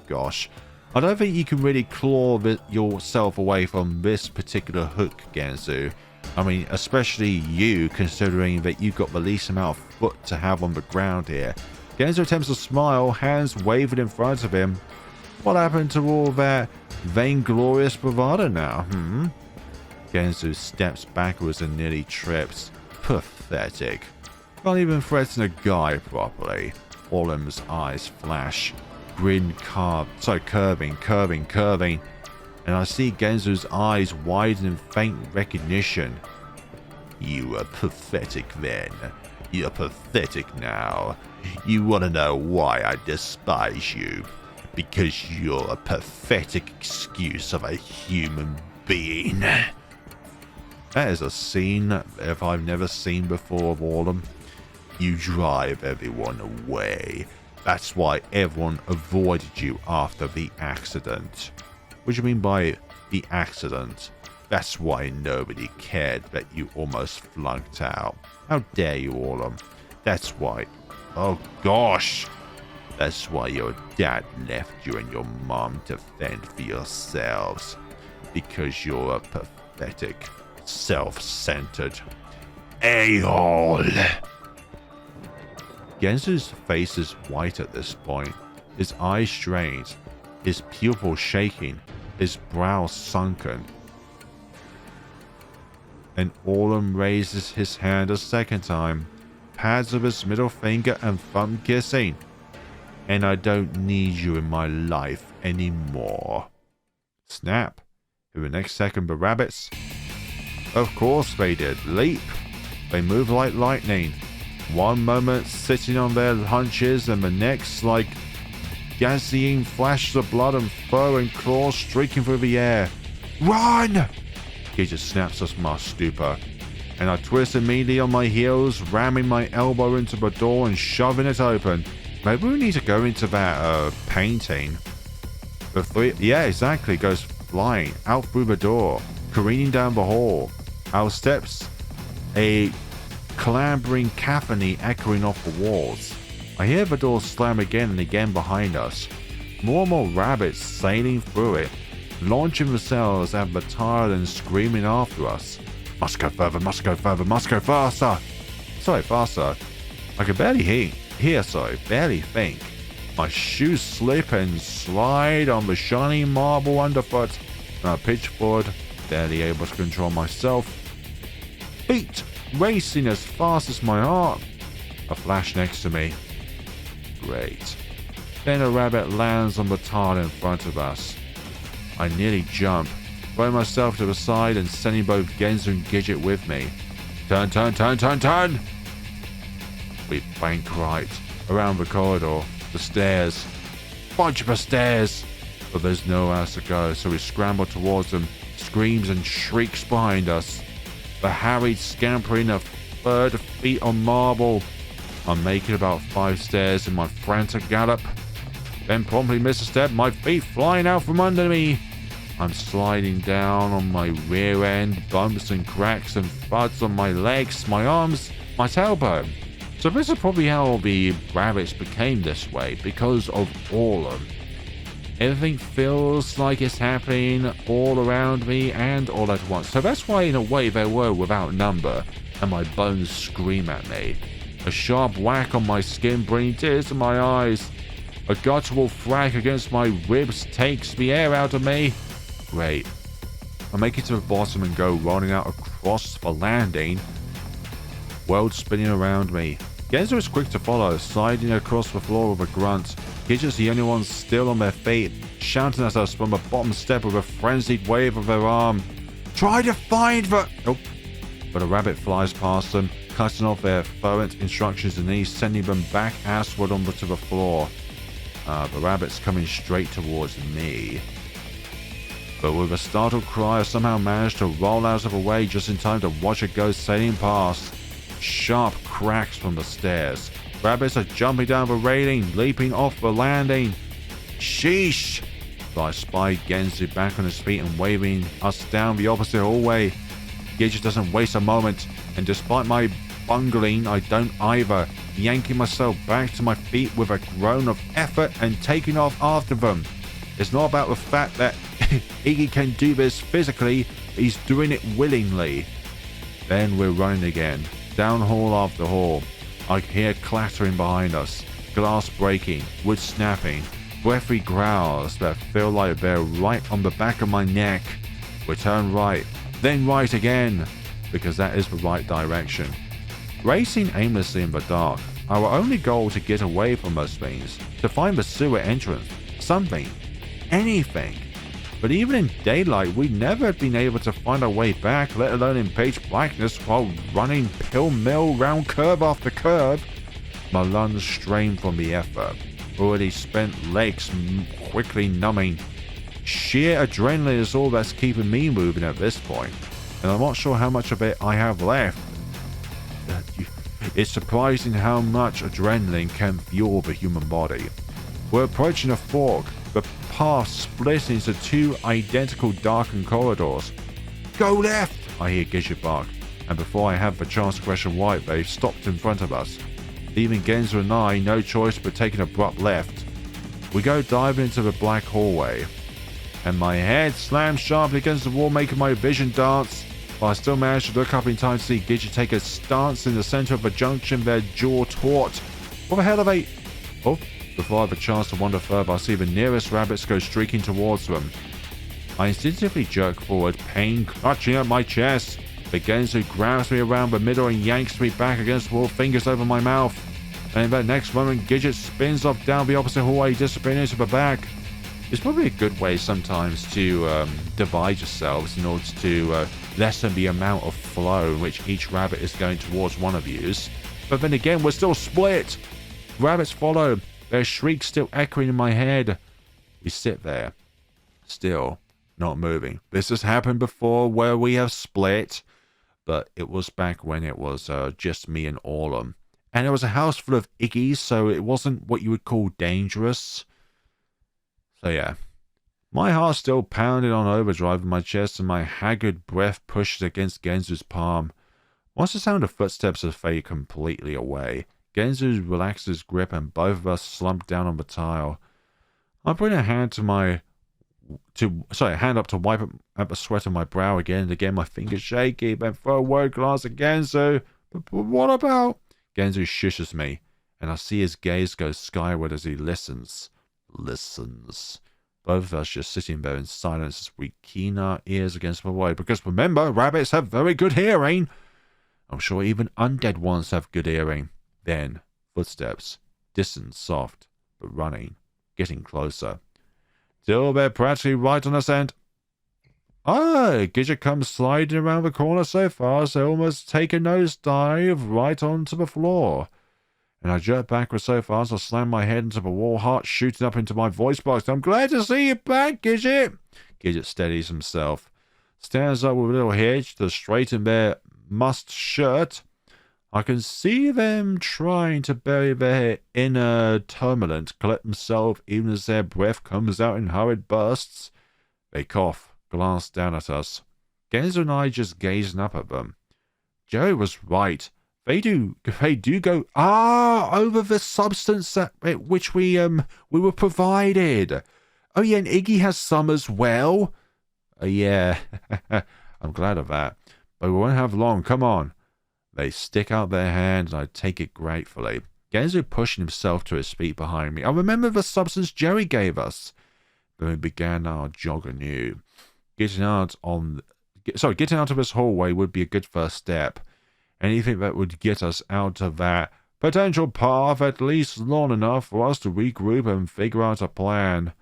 Speaker 1: Gosh, I don't think you can really claw yourself away from this particular hook, Genzo. I mean, especially you, considering that you've got the least amount of foot to have on the ground here. Genzo attempts to smile, hands waving in front of him. What happened to all that vainglorious bravado now, Genzo steps backwards and nearly trips. Pathetic. Can't even threaten a guy properly. Orlam's eyes flash. Grin curving. And I see Genzo's eyes widen in faint recognition. You are pathetic then. You're pathetic now. You want to know why I despise you? Because you're a pathetic excuse of a human being. That is a scene that I've never seen before of Orlam. You drive everyone away. That's why everyone avoided you after the accident. What do you mean by the accident? That's why nobody cared that you almost flunked out. How dare you, Orlam? That's why. Oh gosh! That's why your dad left you and your mom to fend for yourselves. Because you're a pathetic, self-centered a-hole. Genzo's face is white at this point, his eyes strained, his pupils shaking, his brow sunken. And Orlam raises his hand a second time, pads of his middle finger and thumb kissing. And I don't need you in my life anymore. Snap. In the next second, the rabbits. Of course they did. Leap. They move like lightning. One moment sitting on their haunches and the next like dizzying flashes of blood and fur and claws streaking through the air. Run! He just snaps us my stupor. And I twist immediately on my heels, ramming my elbow into the door and shoving it open. Maybe we need to go into that painting. Yeah, exactly. Goes flying out through the door, careening down the hall. Our steps, a clambering cacophony echoing off the walls. I hear the door slam again and again behind us. More and more rabbits sailing through it, launching themselves at the tire and screaming after us. Must go further, must go further, must go faster. Sorry, faster. I can barely barely think. My shoes slip and slide on the shiny marble underfoot, and I pitch forward, barely able to control myself. Feet racing as fast as my heart. A flash next to me. Great. Then a rabbit lands on the tile in front of us. I nearly jump, throw myself to the side and sending both Genzo and Gidget with me. Turn, turn, turn, turn, turn! We bank right around the corridor, the stairs, bunch of stairs, but there's nowhere else to go, so we scramble towards them, screams and shrieks behind us. The harried scampering of 30 feet on marble. I'm making about 5 stairs in my frantic gallop, then promptly miss a step, my feet flying out from under me. I'm sliding down on my rear end, bumps and cracks and thuds on my legs, my arms, my tailbone. So this is probably how the rabbits became this way, because of Orlam. Everything feels like it's happening all around me and all at once. So that's why in a way they were without number, and my bones scream at me. A sharp whack on my skin bringing tears to my eyes. A guttural thwack against my ribs takes the air out of me. Great. I make it to the bottom and go rolling out across the landing, world spinning around me. Genzo is quick to follow, sliding across the floor with a grunt. Gidget's the only one still on their feet, shouting at us from the bottom step with a frenzied wave of her arm. Try to find the... Nope. But a rabbit flies past them, cutting off their fervent instructions and knees, sending them back assward onto the floor. The rabbit's coming straight towards me. But with a startled cry, I somehow managed to roll out of the way just in time to watch it go sailing past. Sharp cracks from the stairs. Rabbits are jumping down the railing, leaping off the landing. Sheesh! So I spy Genzo back on his feet and waving us down the opposite hallway. Gidget doesn't waste a moment, and despite my bungling, I don't either, yanking myself back to my feet with a groan of effort and taking off after them. It's not about the fact that Iggy can do this physically, he's doing it willingly. Then we're running again, down hall after hall. I hear clattering behind us. glass breaking, wood snapping, breathy growls that feel like they're right on the back of my neck. We turn right, then right again, because that is the right direction. Racing aimlessly in the dark, our only goal to get away from those things, to find the sewer entrance, something, anything. But even in daylight, we never had been able to find our way back, let alone in pitch blackness while running pill-mill round curve after curve. My lungs strained from the effort, already spent legs quickly numbing. Sheer adrenaline is all that's keeping me moving at this point, and I'm not sure how much of it I have left. It's surprising how much adrenaline can fuel the human body. We're approaching a fork, the path split into two identical darkened corridors. Go left! I hear Gidget bark, and before I have the chance to question why, they've stopped in front of us, leaving Genzo and I no choice but take an abrupt left. We go diving into the black hallway, and my head slams sharply against the wall, making my vision dance, but I still manage to look up in time to see Gidget take a stance in the center of the junction, their jaw taut. What the hell are they? Oh, before I have a chance to wander further, I see the nearest rabbits go streaking towards them. I instinctively jerk forward, pain clutching at my chest. The Genzo grabs me around the middle and yanks me back against the wall, fingers over my mouth. And in that next moment, Gidget spins off down the opposite hallway, disappearing into the back. It's probably a good way sometimes to divide yourselves in order to lessen the amount of flow in which each rabbit is going towards one of yous. But then again, we're still split. Rabbits follow, their shrieks still echoing in my head. We sit there, still not moving. This has happened before where we have split, but it was back when it was just me and Orlam. And it was a house full of Iggies, so it wasn't what you would call dangerous. So yeah, my heart still pounded on overdrive in my chest, and my haggard breath pushed against Genzo's palm. Once the sound of footsteps had faded completely away, Genzo relaxed his grip and both of us slumped down on the tile. I bring a hand up to wipe up the sweat on my brow again and again, my fingers shaky, then throw a word glance at Genzo. But what about? Genzo shushes me, and I see his gaze go skyward as he listens. Both of us just sitting there in silence as we keen our ears against the void, because remember, rabbits have very good hearing. I'm sure even undead ones have good hearing. Then, footsteps, distant, soft, but running, getting closer. Till they're practically right on us, and Gidget comes sliding around the corner so fast they almost take a nosedive right onto the floor. And I jerk backward so fast I slam my head into the wall, heart shooting up into my voice box. I'm glad to see you back, Gidget. Gidget steadies himself, stands up with a little hitch to straighten their must shirt. I can see them trying to bury their inner tumult, collect themselves even as their breath comes out in hurried bursts. They cough, glance down at us. Genzo and I just gazing up at them. Jerry was right. They do go over the substance which we were provided. Oh yeah, and Iggy has some as well. Yeah, I'm glad of that. But we won't have long. Come on. They stick out their hand, and I take it gratefully. Genzo pushing himself to his feet behind me. I remember the substance Jerry gave us. Then we began our jog anew. Getting out of this hallway would be a good first step. Anything that would get us out of that potential path at least long enough for us to regroup and figure out a plan.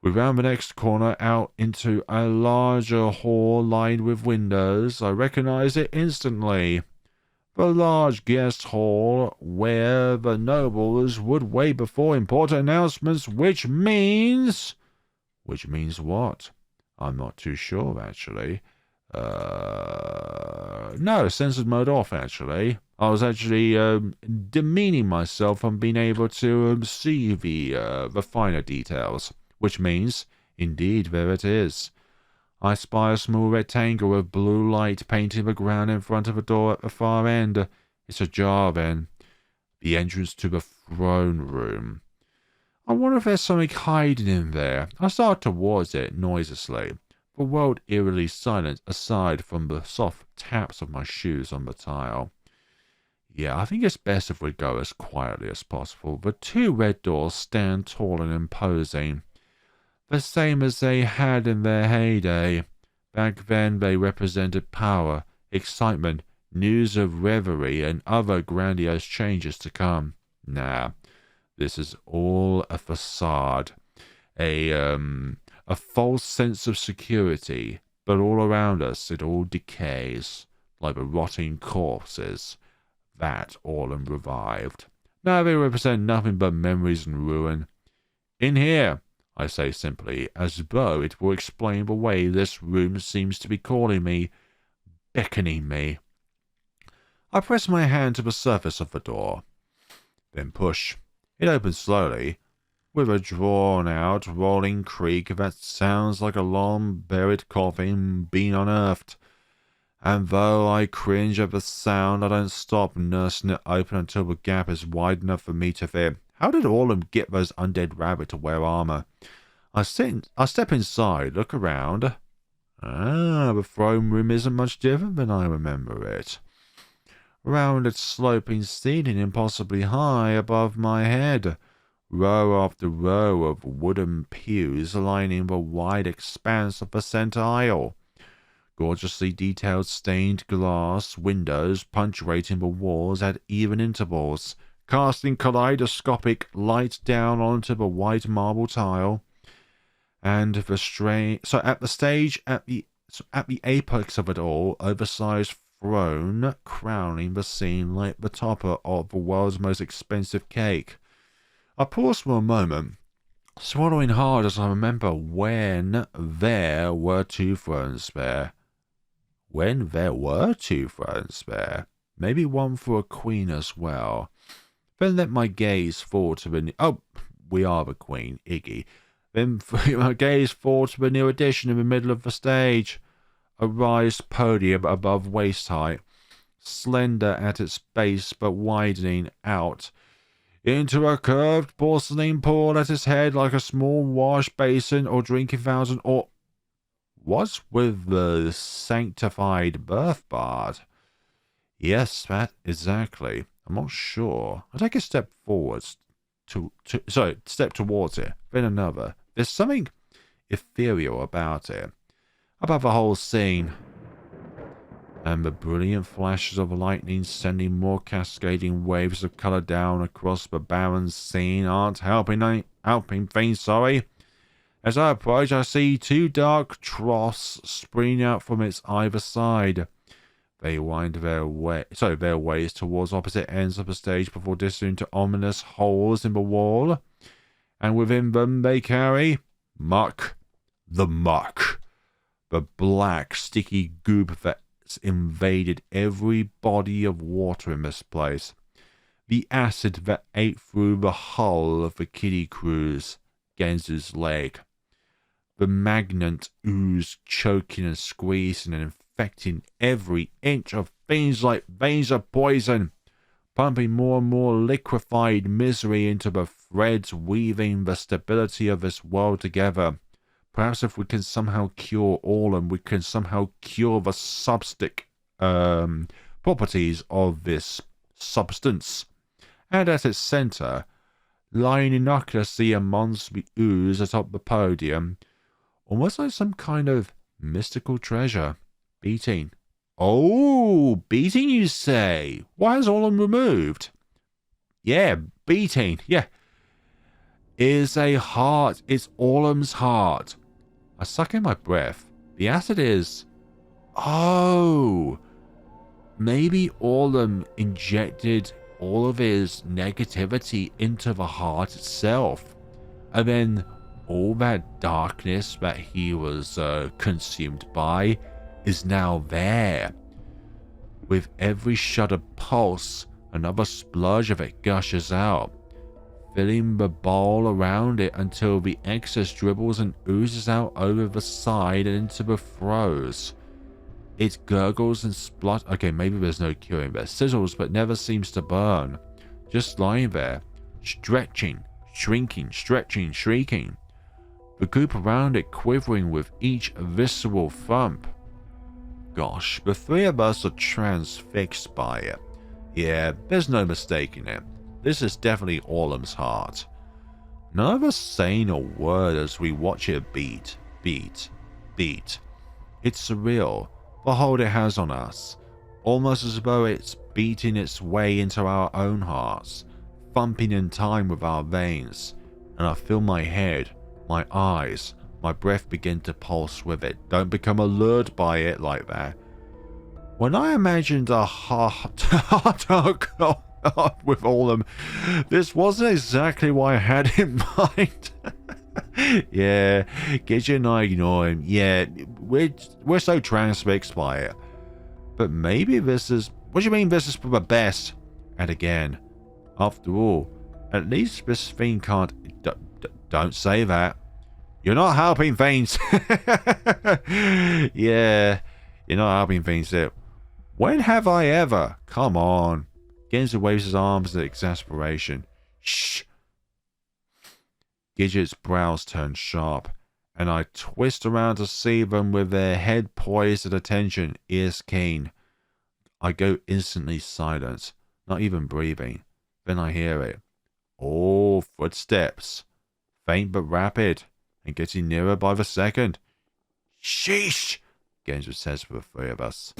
Speaker 1: We round the next corner out into a larger hall lined with windows. I recognized it instantly. The large guest hall where the nobles would wait before important announcements, which means what? I'm not too sure, actually. No, censored mode off, actually. I was actually demeaning myself from being able to see the finer details, which means, indeed, there it is. I spy a small rectangle of blue light painting the ground in front of a door at the far end. It's ajar, then. The entrance to the throne room. I wonder if there's something hiding in there. I start towards it noiselessly, the world eerily silent aside from the soft taps of my shoes on the tile. Yeah, I think it's best if we go as quietly as possible. The two red doors stand tall and imposing, the same as they had in their heyday. Back then they represented power, excitement, news of revelry, and other grandiose changes to come. Nah, this is all a facade, a false sense of security, but all around us it all decays, like the rotting corpses that Orlam revived. Now they represent nothing but memories and ruin. In here, I say simply, as though it will explain the way this room seems to be calling me, beckoning me. I press my hand to the surface of the door, then push. It opens slowly, with a drawn-out, rolling creak that sounds like a long-buried coffin being unearthed. And though I cringe at the sound, I don't stop nursing it open until the gap is wide enough for me to fit. How did Orlam get those undead rabbits to wear armor? I step inside, look around. The throne room isn't much different than I remember it. Rounded sloping ceiling impossibly high above my head. Row after row of wooden pews lining the wide expanse of the center aisle. Gorgeously detailed stained glass windows punctuating the walls at even intervals, casting kaleidoscopic light down onto the white marble tile. And at the apex of it all, oversized throne crowning the scene like the topper of the world's most expensive cake. I pause for a moment, swallowing hard as I remember when there were two thrones spare. When there were two thrones spare. Maybe one for a queen as well. Then let my gaze fall to the... Oh, we are the queen, Iggy. Then my gaze fall to the new addition in the middle of the stage. A raised podium above waist height, slender at its base but widening out into a curved porcelain pool at its head like a small wash basin or drinking fountain, or what's with the sanctified birth bath? Yes, that exactly. I'm not sure. I take a step forwards step towards it, then another. There's something ethereal about it, about the whole scene, and the brilliant flashes of lightning sending more cascading waves of colour down across the barren scene aren't helping things, sorry. As I approach, I see two dark troughs springing out from its either side. They wind their ways towards opposite ends of the stage before disappearing into ominous holes in the wall, and within them they carry muck. The muck. The black, sticky goop that's invaded every body of water in this place. The acid that ate through the hull of the kiddie cruise, Genzu's leg. The magnant ooze choking and squeezing and infecting every inch of things like veins of poison, pumping more and more liquefied misery into the threads weaving the stability of this world together. Perhaps if we can somehow cure Orlam, we can somehow cure the properties of this substance. And at its centre, lying innocuously amongst the ooze atop the podium, almost like some kind of mystical treasure, beating. Oh, beating, you say? Why is Orlam removed? Yeah, beating, yeah. Is a heart. It's Orlam's heart. I suck in my breath. The acid is... Oh! Maybe Orlam injected all of his negativity into the heart itself. And then all that darkness that he was consumed by is now there. With every shudder pulse, another splurge of it gushes out, filling the bowl around it until the excess dribbles and oozes out over the side and into the throes. It gurgles and splutters. Okay, maybe there's no curing, but it sizzles but never seems to burn. Just lying there, stretching, shrinking, stretching, shrieking. The goop around it quivering with each visceral thump. Gosh, the three of us are transfixed by it. Yeah, there's no mistaking it. This is definitely Orlam's heart. None of us saying a word as we watch it beat, beat, beat. It's surreal, the hold it has on us, almost as though it's beating its way into our own hearts, thumping in time with our veins, and I feel my head, my eyes, my breath begin to pulse with it. Don't become allured by it like that. When I imagined a heart with Orlam, this wasn't exactly what I had in mind. Yeah, Gidget and I ignore him. Yeah, we're so transfixed by it. But maybe this is... What do you mean this is for the best? And again, after all, at least this thing can't... Don't say that. You're not helping things. Yeah, you're not helping things. When have I ever? Come on. Genzo waves his arms in exasperation. Shh. Gidget's brows turn sharp, and I twist around to see them with their head poised at attention, ears keen. I go instantly silent, not even breathing. Then I hear it. Oh, footsteps. Faint but rapid, and getting nearer by the second. Sheesh, Genzo says for the three of us.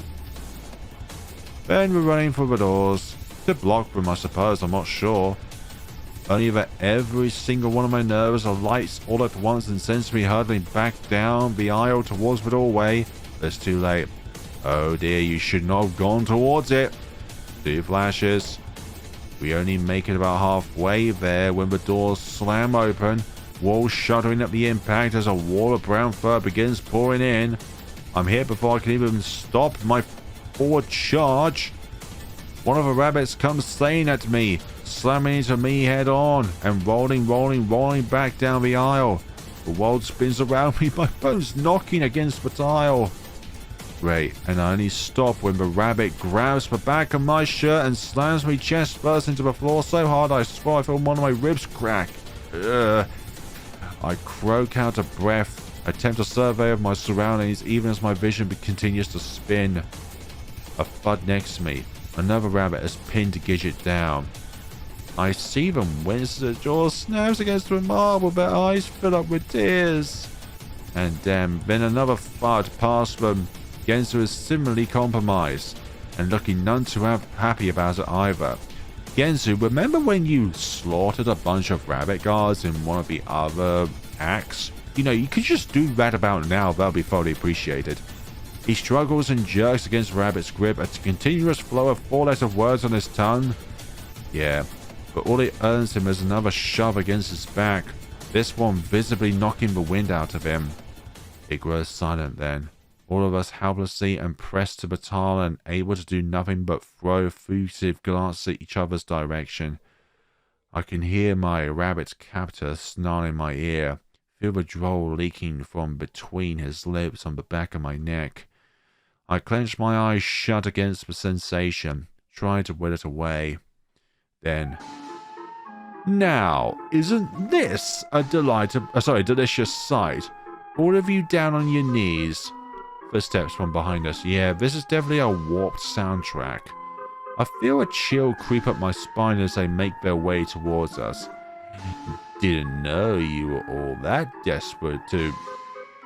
Speaker 1: Then we're running for the doors. To block them, I suppose, I'm not sure. Only that every single one of my nerves alights all at once and sends me hurtling back down the aisle towards the doorway. But it's too late. Oh dear, you should not have gone towards it. 2 flashes. We only make it about halfway there when the doors slam open, walls shuddering at the impact as a wall of brown fur begins pouring in. I'm here before I can even stop my forward charge. One of the rabbits comes slaying at me, slamming into me head on, and rolling back down the aisle. The world spins around me, my bones knocking against the tile. Great, and I only stop when the rabbit grabs the back of my shirt and slams me chest first into the floor so hard I swear I feel one of my ribs crack. Ugh. I croak out of breath, attempt a survey of my surroundings even as my vision continues to spin. A thud next to me. Another rabbit has pinned Gidget down. I see them wince as the jaw snaps against the marble, their eyes fill up with tears. And damn, then another thud past them. Genzo is similarly compromised, and looking none too happy about it either. Genzo, remember when you slaughtered a bunch of rabbit guards in one of the other acts? You know, you could just do that about now, that'll be fully appreciated. He struggles and jerks against Rabbit's grip, a continuous flow of 4-letter words on his tongue. Yeah, but all it earns him is another shove against his back, this one visibly knocking the wind out of him. It grows silent then, all of us helplessly and pressed to the tile and able to do nothing but throw furtive glances at each other's direction. I can hear my rabbit's captor snarling in my ear, feel the droll leaking from between his lips on the back of my neck. I clench my eyes shut against the sensation, trying to will it away. Then, now, isn't this a delicious sight? All of you down on your knees. Footsteps from behind us. Yeah, this is definitely a warped soundtrack. I feel a chill creep up my spine as they make their way towards us. Didn't know you were all that desperate to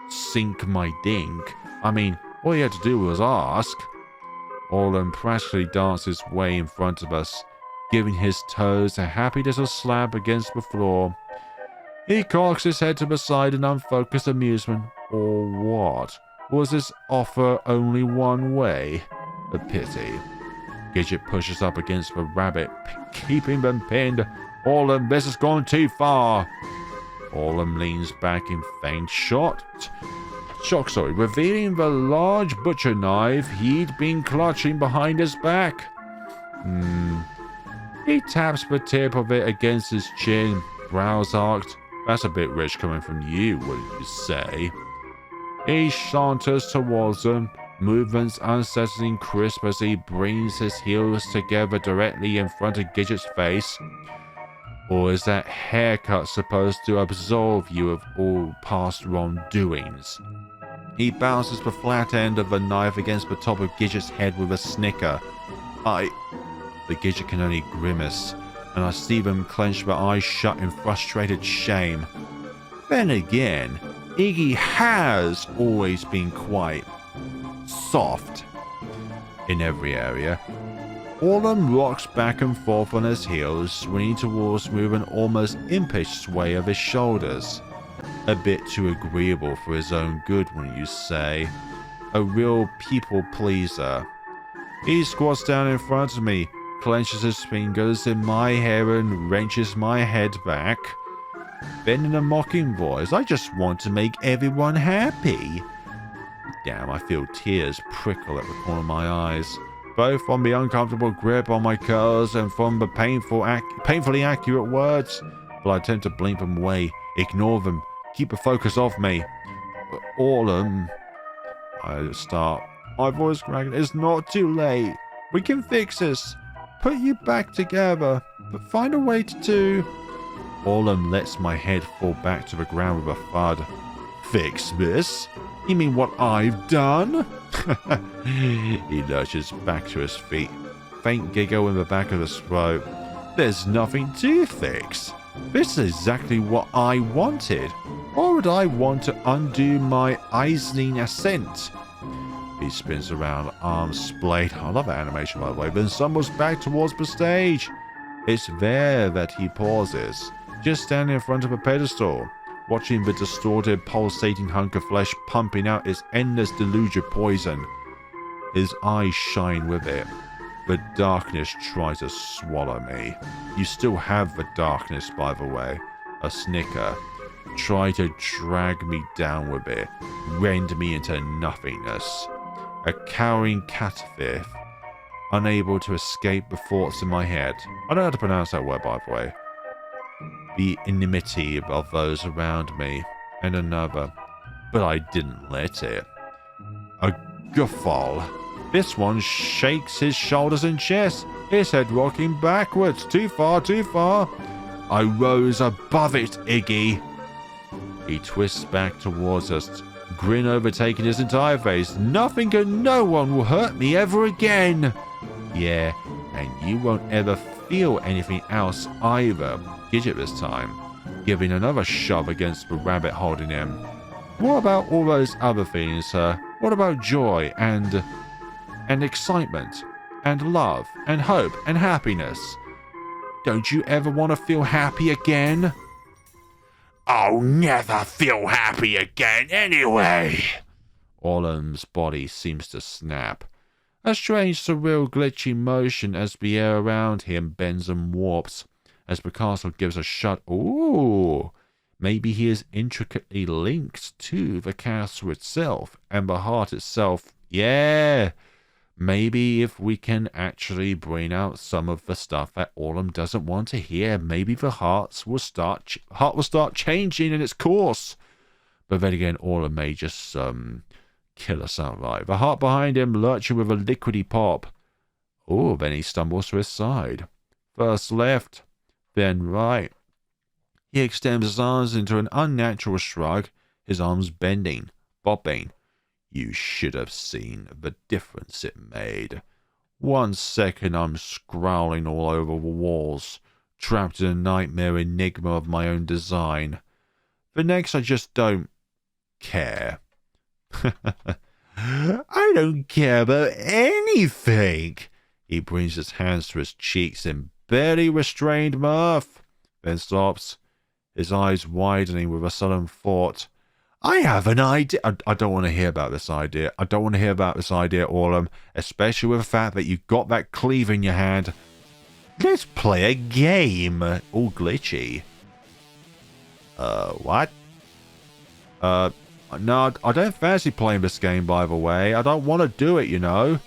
Speaker 1: sink my dink. I mean, all you had to do was ask. Orlam practically dances his way in front of us, giving his toes a happy little slap against the floor. He cocks his head to the side in unfocused amusement. Or what? Was this offer only one way? A pity. Gidget pushes up against the rabbit, keeping them pinned. Orlam, this has gone too far. Orlam leans back in faint shock, revealing the large butcher knife he'd been clutching behind his back. He taps the tip of it against his chin, brows arched. That's a bit rich coming from you, wouldn't you say? He saunters towards them, movements unsettling crisp as he brings his heels together directly in front of Gidget's face. Or is that haircut supposed to absolve you of all past wrongdoings? He bounces the flat end of the knife against the top of Gidget's head with a snicker. The The Gidget can only grimace, and I see them clench their eyes shut in frustrated shame. Then again, Iggy has always been quite soft in every area. Orlam rocks back and forth on his heels, swinging towards me with an almost impish sway of his shoulders. A bit too agreeable for his own good, wouldn't you say? A real people pleaser. He squats down in front of me, clenches his fingers in my hair and wrenches my head back. Then in a mocking voice, I just want to make everyone happy. Damn, I feel tears prickle at the corner of my eyes, both from the uncomfortable grip on my curls and from the painfully accurate words. But I attempt to blink them away, ignore them, keep the focus off me. Orlam, I start. My voice cracking. It's not too late. We can fix this. Put you back together, but find a way to. Orlam lets my head fall back to the ground with a thud. Fix this? You mean what I've done? He lurches back to his feet. Faint giggle in the back of his throat. There's nothing to fix. This is exactly what I wanted. Why would I want to undo my Eisning ascent? He spins around, arms splayed. I love that animation, by the way. Then stumbles back towards the stage. It's there that he pauses, just standing in front of a pedestal, watching the distorted, pulsating hunk of flesh pumping out its endless deluge of poison. His eyes shine with it. The darkness tries to swallow me. You still have the darkness, by the way. A snicker. Try to drag me down with it. Rend me into nothingness. A cowering caterpillar, unable to escape the thoughts in my head. I don't know how to pronounce that word, by the way. The enmity of those around me, and another. But I didn't let it. A guffaw. This one shakes his shoulders and chest, his head rocking backwards. Too far, too far. I rose above it, Iggy. He twists back towards us, grin overtaking his entire face. Nothing and no one will hurt me ever again. Yeah, and you won't ever feel anything else either. Gidget this time, giving another shove against the rabbit holding him. What about all those other things, sir? What about joy and excitement and love and hope and happiness? Don't you ever want to feel happy again? I'll never feel happy again anyway. Orlam's body seems to snap. A strange, surreal, glitchy motion as the air around him bends and warps, as the castle gives a shut. Ooh, maybe he is intricately linked to the castle itself and the heart itself. Yeah, maybe if we can actually bring out some of the stuff that Orlam doesn't want to hear, maybe the heart will start changing in its course. But then again, Orlam may just kill us outright. The heart behind him lurching with a liquidy pop. Oh, then he stumbles to his side. First left, then right. He extends his arms into an unnatural shrug, his arms bending, bobbing. You should have seen the difference it made. 1 second I'm scowling all over the walls, trapped in a nightmare enigma of my own design. The next I just don't care. I don't care about anything. He brings his hands to his cheeks in barely restrained mirth, then stops, his eyes widening with a sudden thought. I have an idea. I don't want to hear about this idea. I don't want to hear about this idea, Orlam, especially with the fact that you've got that cleave in your hand. Let's play a game. All glitchy. What? No, I don't fancy playing this game, by the way. I don't want to do it, you know.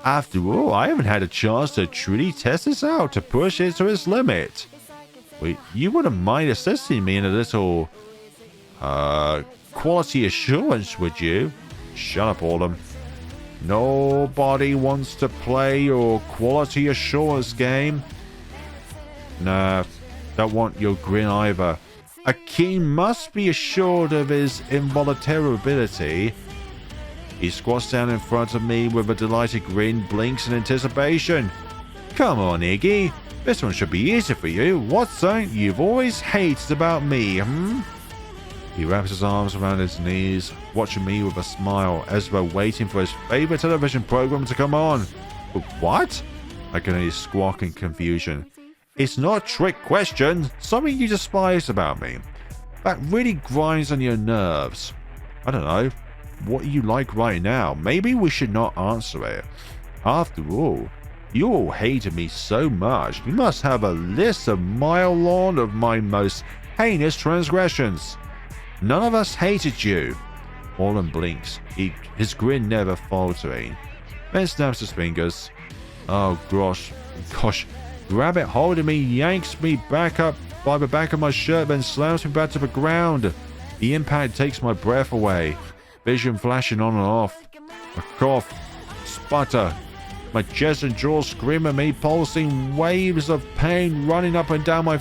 Speaker 1: After all, I haven't had a chance to truly test this out, to push it to its limit. Wait, you wouldn't mind assisting me in a little quality assurance, would you? Shut up, Orlam. Nobody wants to play your quality assurance game. Nah, don't want your grin either. A king must be assured of his invulnerability. He squats down in front of me with a delighted grin, blinks in anticipation. Come on, Iggy. This one should be easy for you. What's something you've always hated about me, He wraps his arms around his knees, watching me with a smile as though waiting for his favorite television program to come on. What? I can only squawk in confusion. It's not a trick question. Something you despise about me. That really grinds on your nerves. I don't know. What you like right now? Maybe we should not answer it. After all, you all hated me so much. You must have a list a mile long of my most heinous transgressions. None of us hated you. Orlam blinks, his grin never faltering. Then snaps his fingers. Oh gosh. Grab it hold of me, yanks me back up by the back of my shirt, then slams me back to the ground. The impact takes my breath away. Vision flashing on and off. A cough. Sputter. My chest and jaw scream at me, pulsing waves of pain running up and down my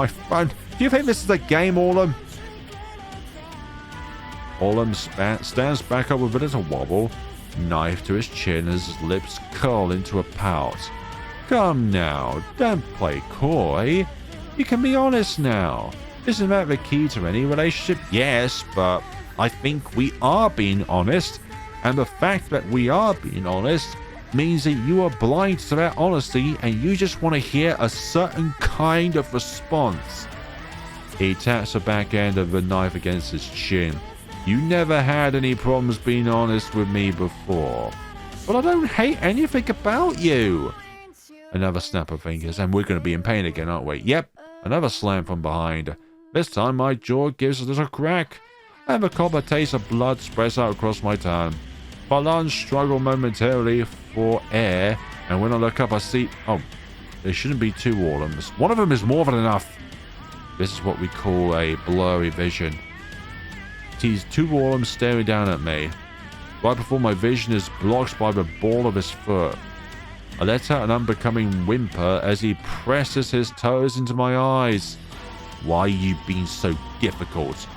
Speaker 1: front. Do you think this is a game, Orlam? Orlam stands back up with a little wobble, knife to his chin as his lips curl into a pout. Come now, don't play coy. You can be honest now. Isn't that the key to any relationship? Yes, but I think we are being honest, and the fact that we are being honest means that you are blind to that honesty and you just want to hear a certain kind of response. He taps the back end of the knife against his chin. You never had any problems being honest with me before. But I don't hate anything about you. Another snap of fingers, and we're going to be in pain again, aren't we? Yep, another slam from behind. This time my jaw gives a little crack, and the copper taste of blood spreads out across my tongue. My lungs struggle momentarily for air, and when I look up I see... Oh, there shouldn't be two Orlams. One of them is more than enough. This is what we call a blurry vision. He's two Orlams staring down at me. Right before my vision is blocked by the ball of his foot. I let out an unbecoming whimper as he presses his toes into my eyes. Why are you being so difficult?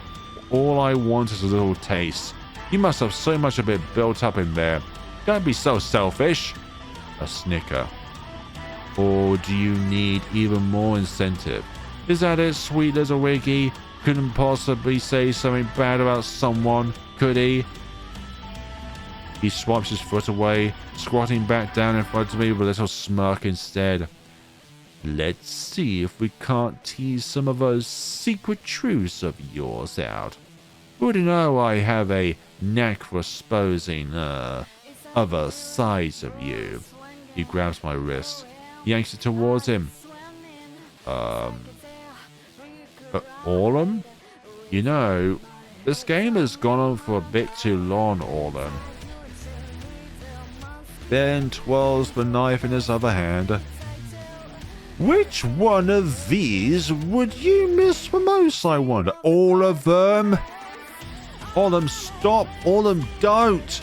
Speaker 1: All I want is a little taste. You must have so much of it built up in there. Don't be so selfish. A snicker. Or do you need even more incentive? Is that it, sweet little Wiggy? Couldn't possibly say something bad about someone, could he? He swipes his foot away, squatting back down in front of me with a little smirk instead. Let's see if we can't tease some of those secret truths of yours out. Who do you know I have a knack for exposing, other sides of you? He grabs my wrist, yanks it towards him. Orlam? You know, this game has gone on for a bit too long, Orlam. Then twirls the knife in his other hand. Which one of these would you miss the most, I wonder? All of them? Orlam, stop! Orlam, don't!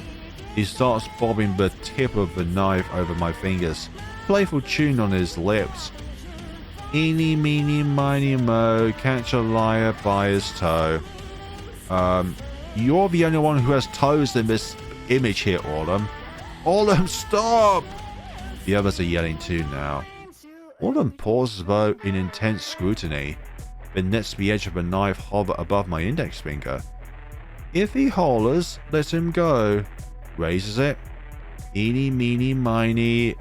Speaker 1: He starts bobbing the tip of the knife over my fingers, playful tune on his lips. Eeny, meeny, miny, mo, catch a liar by his toe. You're the only one who has toes in this image here, Orlam. Orlam, stop! The others are yelling too now. Orlam pauses though in intense scrutiny, then lets the edge of the knife hover above my index finger. If he hollers, let him go. Raises it. Eeny, meeny, miny.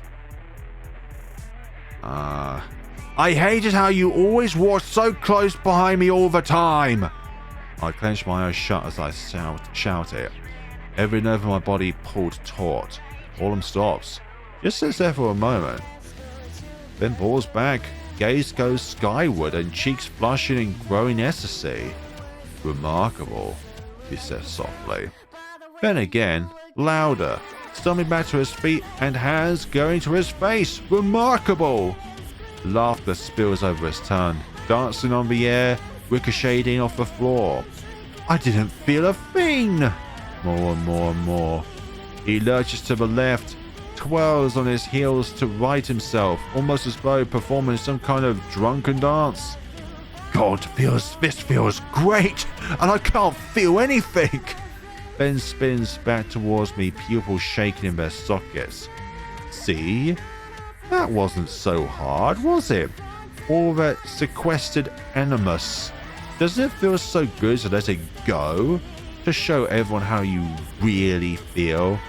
Speaker 1: I hated how you always walked so close behind me all the time. I clench my eyes shut as I shout it. Every nerve in my body pulled taut. Orlam stops. Just sits there for a moment. Then pulls back. Gaze goes skyward and cheeks flushing in growing ecstasy. Remarkable, he says softly. Then again, louder. Stumbling back to his feet and hands going to his face. Remarkable! Laughter spills over his tongue, dancing on the air, ricocheting off the floor. I didn't feel a thing! More and more and more. He lurches to the left, twirls on his heels to right himself, almost as though performing some kind of drunken dance. God, this feels great, and I can't feel anything! then spins back towards me, pupils shaking in their sockets. See? That wasn't so hard, was it? All that sequestered animus. Doesn't it feel so good to let it go? To show everyone how you really feel?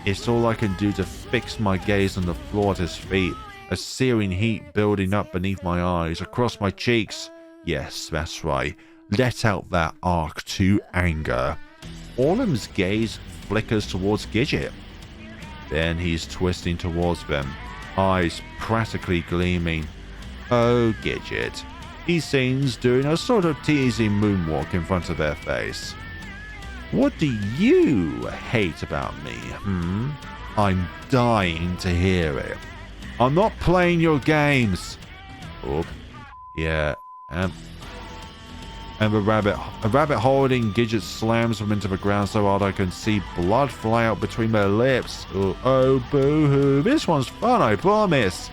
Speaker 1: It's all I can do to fix my gaze on the floor at his feet. A searing heat building up beneath my eyes, across my cheeks. Yes, that's right. Let out that arc to anger. Orlam's gaze flickers towards Gidget. Then he's twisting towards them, eyes practically gleaming. Oh, Gidget. He seems doing a sort of teasing moonwalk in front of their face. What do you hate about me, I'm dying to hear it. I'm not playing your games. Oh, yeah, and a rabbit holding Gidget slams them into the ground so hard I can see blood fly out between their lips. Oh, boo-hoo. This one's fun, I promise.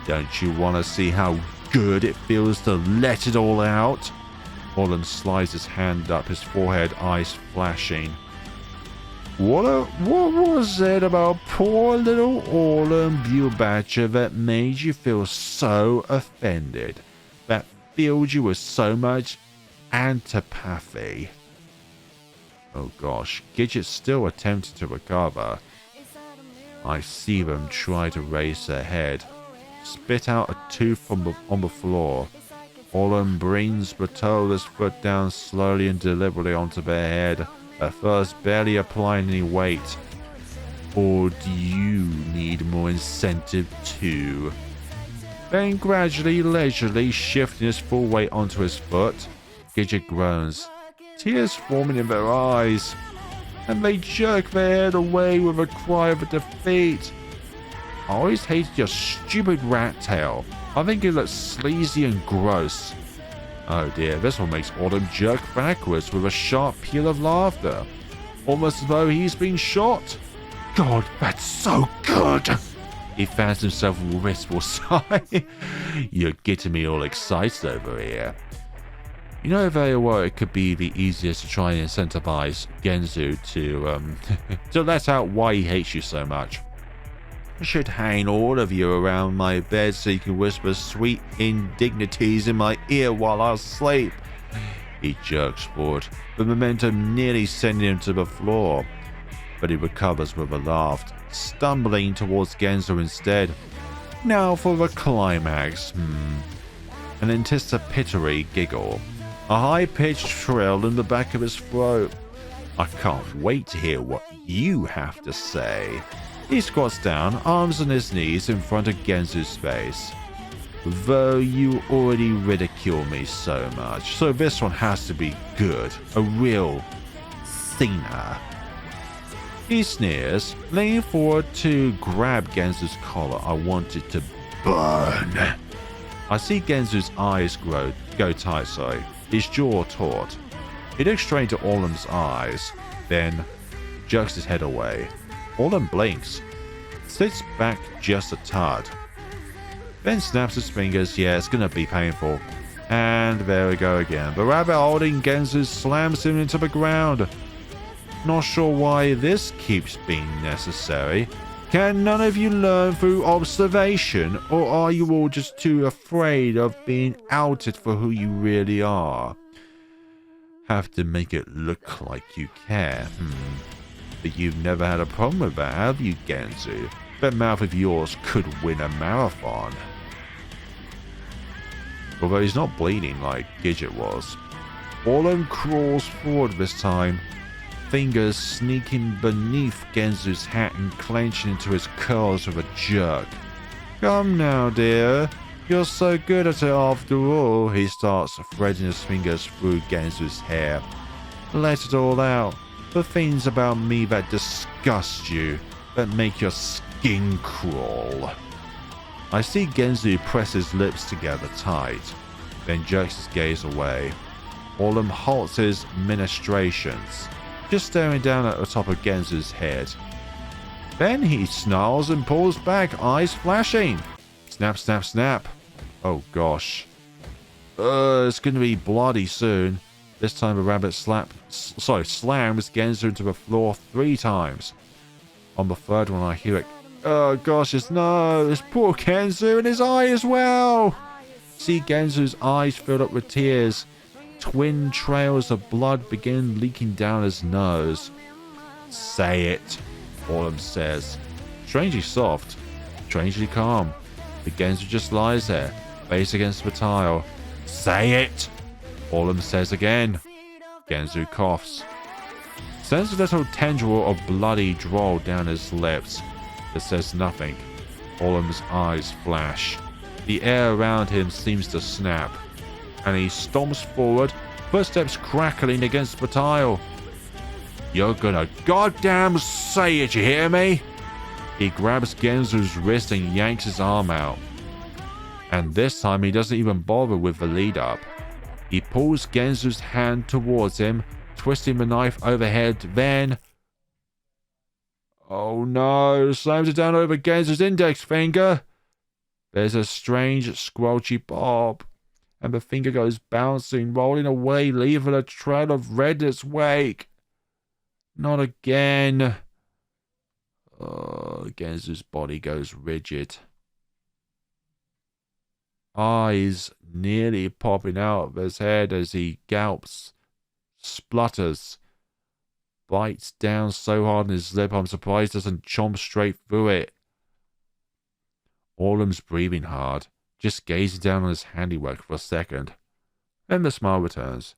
Speaker 1: Don't you want to see how good it feels to let it all out? Orlam slides his hand up his forehead, eyes flashing. What was it about poor little Orlam Bubatcher that made you feel so offended? That filled you with so much antipathy? Oh gosh, Gidget's still attempting to recover. I see them try to raise their head. Spit out a tooth on the floor. Orlam brings the toeless foot down slowly and deliberately onto their head, at first barely applying any weight. Or do you need more incentive too? Then gradually, leisurely shifting his full weight onto his foot, Gidget groans, tears forming in their eyes, and they jerk their head away with a cry of defeat. I always hated your stupid rat tail. I think it looks sleazy and gross. Oh dear, this one makes Orlam jerk backwards with a sharp peal of laughter, almost as though he's been shot. God, that's so good! He fans himself with a wistful sigh. You're getting me all excited over here. You know very well it could be the easiest to try and incentivize Genzu to let out why he hates you so much. I should hang all of you around my bed so you can whisper sweet indignities in my ear while I sleep. He jerks forward, the momentum nearly sending him to the floor. But he recovers with a laugh, stumbling towards Genzo instead. Now for the climax. An anticipatory giggle. A high-pitched trill in the back of his throat. I can't wait to hear what you have to say. He squats down, arms on his knees in front of Genzu's face. Though you already ridicule me so much, so this one has to be good. A real singer. He sneers, leaning forward to grab Genzu's collar. I want it to burn. I see Genzu's eyes go tight, his jaw taut. He looks straight to Orlam's eyes, then jerks his head away. Orlam blinks, sits back just a tad, then snaps his fingers. Yeah, it's gonna be painful. And there we go again. The rabbit holding Genzu slams him into the ground. Not sure why this keeps being necessary. Can none of you learn through observation, or are you all just too afraid of being outed for who you really are? Have to make it look like you care. But you've never had a problem with that, have you, Genzu? That mouth of yours could win a marathon. Although he's not bleeding like Gidget was. Orlam crawls forward this time, fingers sneaking beneath Genzu's hat and clenching into his curls with a jerk. Come now, dear. You're so good at it after all. He starts threading his fingers through Genzu's hair. Let it all out. The things about me that disgust you, that make your skin crawl. I see Genzu press his lips together tight, then jerks his gaze away. Orlam halts his ministrations, just staring down at the top of Genzu's head. Then he snarls and pulls back, eyes flashing. Snap, snap, snap. Oh gosh. It's gonna be bloody soon. This time the rabbit slams Genzu into the floor 3 times. On the third one I hear it. Oh gosh, this poor Genzu and his eye as well. See Genzu's eyes filled up with tears. Twin trails of blood begin leaking down his nose. Say it, Orlam says. Strangely soft, strangely calm. The Genzu just lies there, face against the tile. Say it, Orlam says again. Genzu coughs. Sends a little tendril of bloody drool down his lips. It says nothing. Orlam's eyes flash. The air around him seems to snap. And he stomps forward, footsteps crackling against the tile. You're gonna goddamn say it, you hear me? He grabs Genzu's wrist and yanks his arm out. And this time he doesn't even bother with the lead up. He pulls Genzu's hand towards him, twisting the knife overhead, then... Oh no, slams it down over Genzu's index finger. There's a strange, squelchy pop, and the finger goes bouncing, rolling away, leaving a trail of red in its wake. Not again. Genzu's body goes rigid. Eyes nearly popping out of his head as he gulps, splutters, bites down so hard on his lip I'm surprised doesn't chomp straight through it. Orlam's breathing hard, just gazing down on his handiwork for a second. Then the smile returns.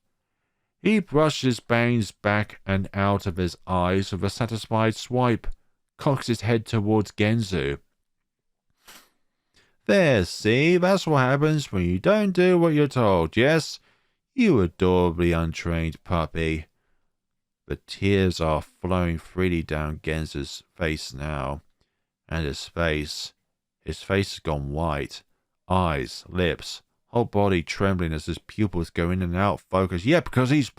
Speaker 1: He brushes bangs back and out of his eyes with a satisfied swipe, cocks his head towards Genzu. There, see, that's what happens when you don't do what you're told, yes? You adorably untrained puppy. The tears are flowing freely down Genzu's face now, and his face has gone white. Eyes, lips, whole body trembling as his pupils go in and out focus. Yeah, because he's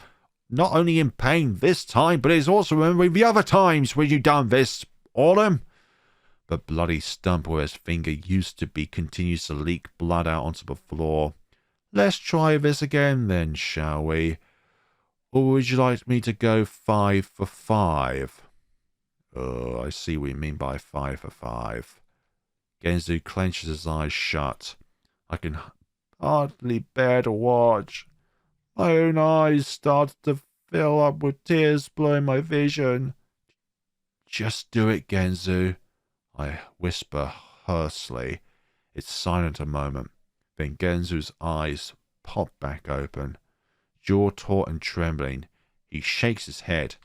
Speaker 1: not only in pain this time, but he's also remembering the other times when you done this, Orlam. The bloody stump where his finger used to be continues to leak blood out onto the floor. Let's try this again then, shall we? Or would you like me to go 5 for 5? Oh, I see what you mean by 5 for 5. Genzu clenches his eyes shut. I can hardly bear to watch. My own eyes start to fill up with tears, blurring my vision. Just do it, Genzu, I whisper hoarsely. It's silent a moment. Then Genzu's eyes pop back open. Jaw taut and trembling, he shakes his head.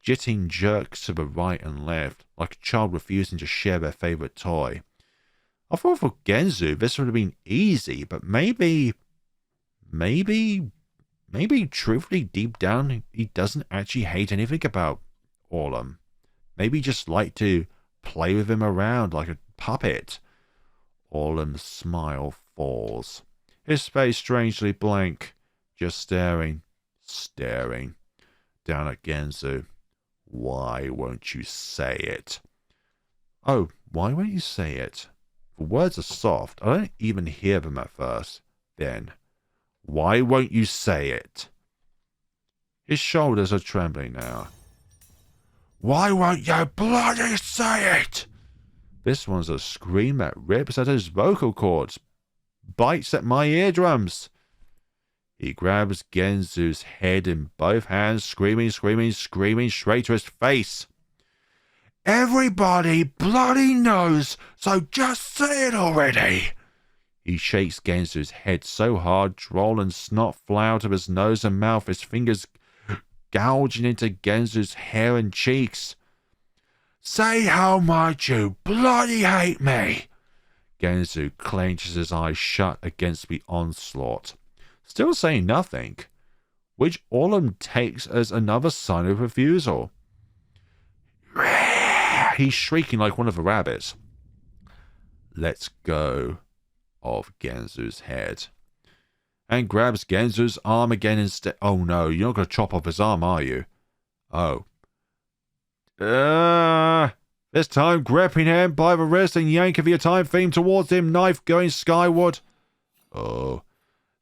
Speaker 1: Jitting jerks to the right and left, like a child refusing to share their favorite toy. I thought for Genzu this would have been easy, but maybe truthfully deep down he doesn't actually hate anything about Orlam. Maybe he just like to play with him around like a puppet. Orlam's smile falls. His face strangely blank, just staring down at Genzu. Why won't you say it? Oh, why won't you say it? The words are soft. I don't even hear them at first. Then, why won't you say it? His shoulders are trembling now. Why won't you bloody say it? This one's a scream that rips at his vocal cords, bites at my eardrums. He grabs Genzu's head in both hands, screaming straight to his face. Everybody bloody knows, so just say it already. He shakes Genzu's head so hard, droll and snot fly out of his nose and mouth, his fingers gouging into Genzu's hair and cheeks. Say how much you bloody hate me. Genzu clenches his eyes shut against the onslaught, still saying nothing, which Orlam takes as another sign of refusal. He's shrieking like one of the rabbits. Lets go of Genzu's head and grabs Genzu's arm again instead. Oh no, you're not going to chop off his arm, are you? Oh. This time gripping him by the wrist and yanking the time theme towards him, knife going skyward. Oh.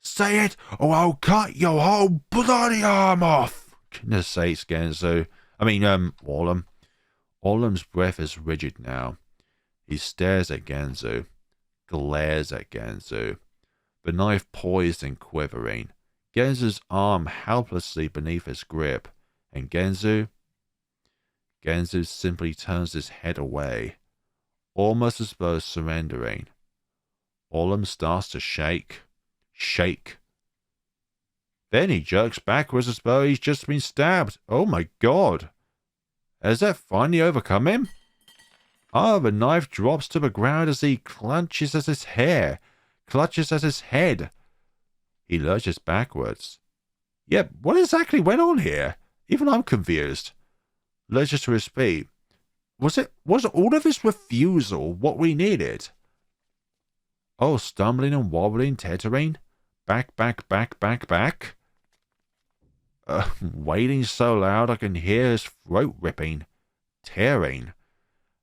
Speaker 1: Say it, or I'll cut your whole bloody arm off. Goodness sakes, Genzo. Orlam. Orlam's breath is rigid now. He stares at Genzo, glares at Genzo, the knife poised and quivering. Genzo's arm helplessly beneath his grip, and Genzo simply turns his head away, almost as though surrendering. Orlam starts to shake. Then he jerks backwards as though he's just been stabbed. Oh my god. Has that finally overcome him? The knife drops to the ground as he clutches at his head. He lurches backwards. Yep, what exactly went on here? Even I'm confused. Lurches to his feet. Was all of his refusal what we needed? Oh, stumbling and wobbling, tettering. Back. Wailing so loud I can hear his throat ripping, tearing.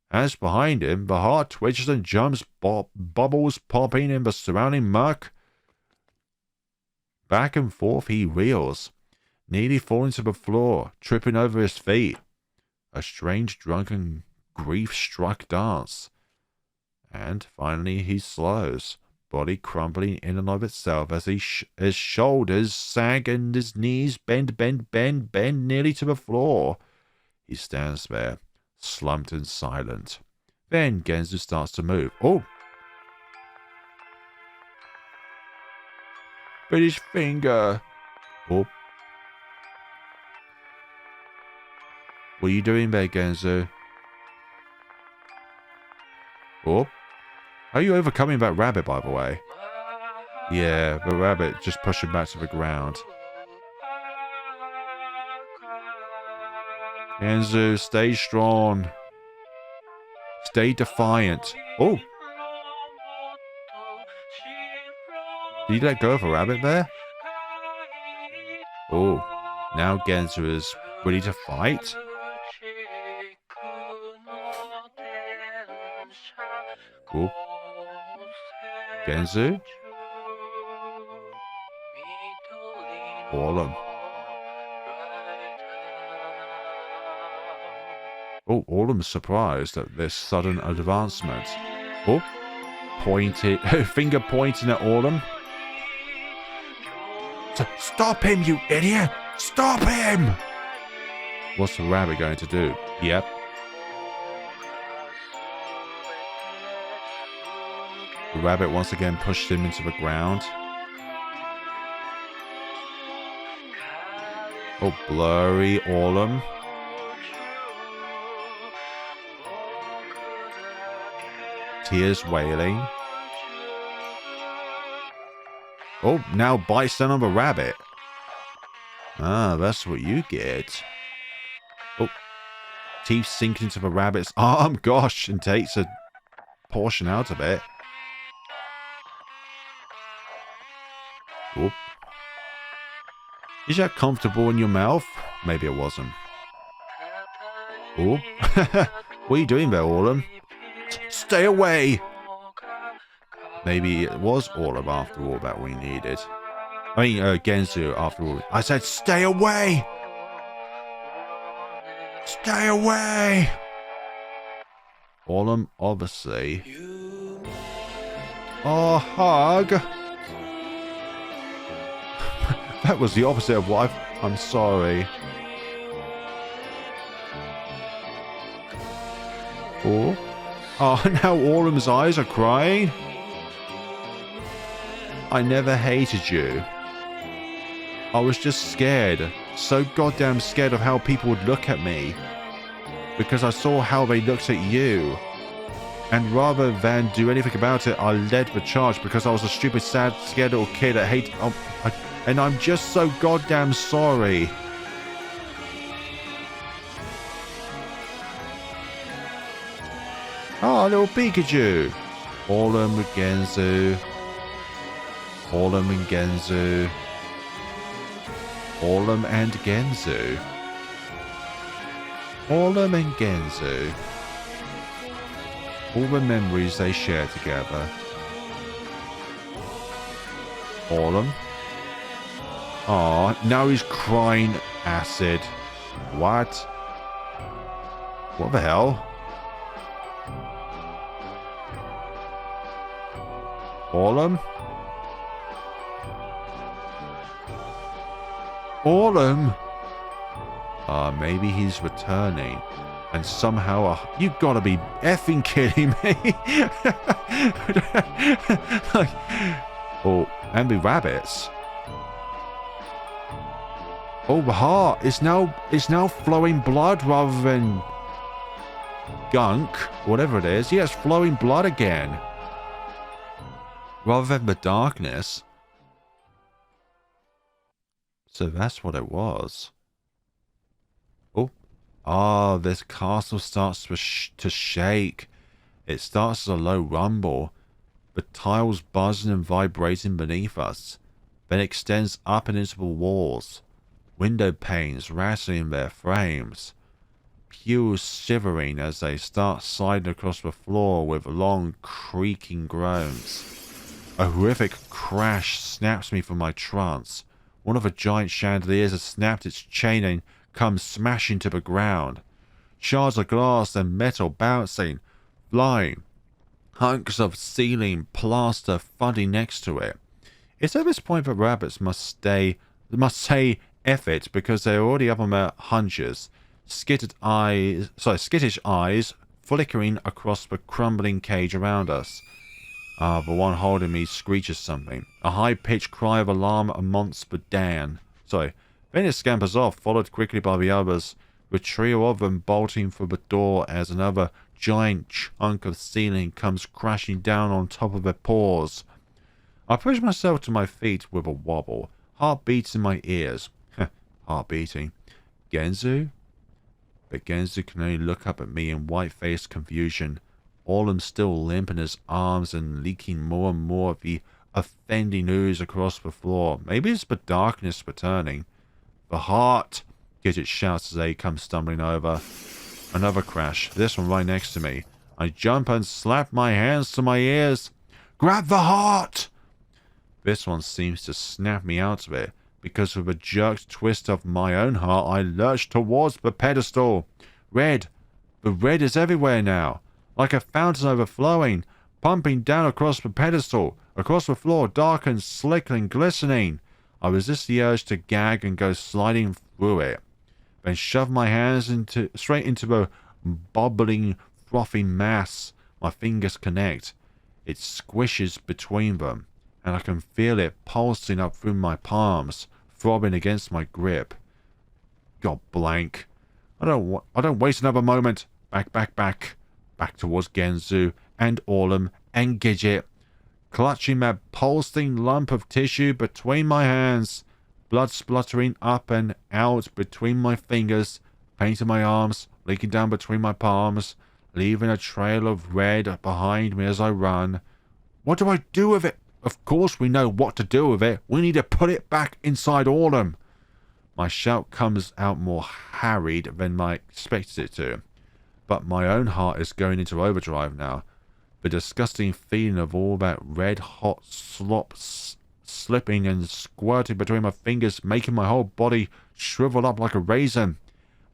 Speaker 1: As behind him, the heart twitches and jumps, bubbles popping in the surrounding muck. Back and forth he reels, nearly falling to the floor, tripping over his feet. A strange, drunken, grief-struck dance. And finally he slows, body crumbling in and of itself as his shoulders sag and his knees bend nearly to the floor. He stands there, slumped and silent. Then Genzo starts to move. Oh! British finger! Oh. What are you doing there, Genzo? Oh. How are you overcoming that rabbit, by the way? Yeah, the rabbit just pushed him back to the ground. Genzo, stay strong. Stay defiant. Oh! Did you let go of a rabbit there? Oh, now Genzo is ready to fight? Oh. Genzo? Orlam. Oh, Orlam's surprised at this sudden advancement. Oh, finger pointing at Orlam. Stop him, you idiot! Stop him! What's the rabbit going to do? Yep. The rabbit once again pushed him into the ground. Oh, blurry Orlam. Tears wailing. Oh, now bites down on the rabbit. Ah, that's what you get. Oh, teeth sink into the rabbit's arm, gosh, and takes a portion out of it. Oh. Is that comfortable in your mouth? Maybe it wasn't. Oh. What are you doing there, Orlam? Stay away! Maybe it was Orlam after all that we needed. Genzo after all. I said stay away! Stay away! Orlam, obviously. Oh, hug! That was the opposite of what I'm sorry. Oh. Oh, now Orlam's eyes are crying. I never hated you. I was just scared. So goddamn scared of how people would look at me. Because I saw how they looked at you. And rather than do anything about it, I led the charge because I was a stupid, sad, scared little kid that hated... and I'm just so goddamn sorry. Oh, little Pikachu. Orlam and Genzo. Orlam and Genzo. Orlam and Genzo. Orlam and Genzo. All the memories they share together. Orlam Aw, now he's crying acid. What? What the hell? Orlam? Orlam? Maybe he's returning. And somehow, you gotta be effing kidding me. Like, oh, and the rabbits. Oh, the heart is now flowing blood rather than gunk, whatever it is. Yeah, it's flowing blood again. Rather than the darkness. So that's what it was. Oh. Ah, this castle starts to shake. It starts as a low rumble. The tiles buzzing and vibrating beneath us. Then extends up and into the walls. Window panes rattling their frames. Pews shivering as they start sliding across the floor with long, creaking groans. A horrific crash snaps me from my trance. One of the giant chandeliers has snapped its chain and comes smashing to the ground. Shards of glass and metal bouncing, flying. Hunks of ceiling plaster thudding next to it. It's at this point that rabbits must say F it because they're already up on their hunches. Skittish eyes flickering across the crumbling cage around us. The one holding me screeches something. A high-pitched cry of alarm amongst the Dan. Then it scampers off, followed quickly by the others, the trio of them bolting for the door as another giant chunk of ceiling comes crashing down on top of their paws. I push myself to my feet with a wobble. Heart beats in my ears. Heart beating. Genzu? But Genzu can only look up at me in white-faced confusion. Orlam still limp in his arms and leaking more and more of the offending ooze across the floor. Maybe it's the darkness returning. The heart! Gidget shouts as they come stumbling over. Another crash, this one right next to me. I jump and slap my hands to my ears. Grab the heart! This one seems to snap me out of it, because with a jerked twist of my own heart, I lurch towards the pedestal. Red. The red is everywhere now. Like a fountain overflowing, pumping down across the pedestal, across the floor, dark and slick and glistening. I resist the urge to gag and go sliding through it, then shove my hands straight into the bubbling, frothing mass. My fingers connect. It squishes between them, and I can feel it pulsing up through my palms, throbbing against my grip. God blank. I don't waste another moment. Back. Back towards Genzu and Orlam and Gidget, clutching that pulsing lump of tissue between my hands, blood spluttering up and out between my fingers, paint in my arms, leaking down between my palms, leaving a trail of red behind me as I run. What do I do with it? Of course we know what to do with it. We need to put it back inside Orlam. My shout comes out more harried than I expected it to. But my own heart is going into overdrive now. The disgusting feeling of all that red-hot slop slipping and squirting between my fingers, making my whole body shrivel up like a raisin.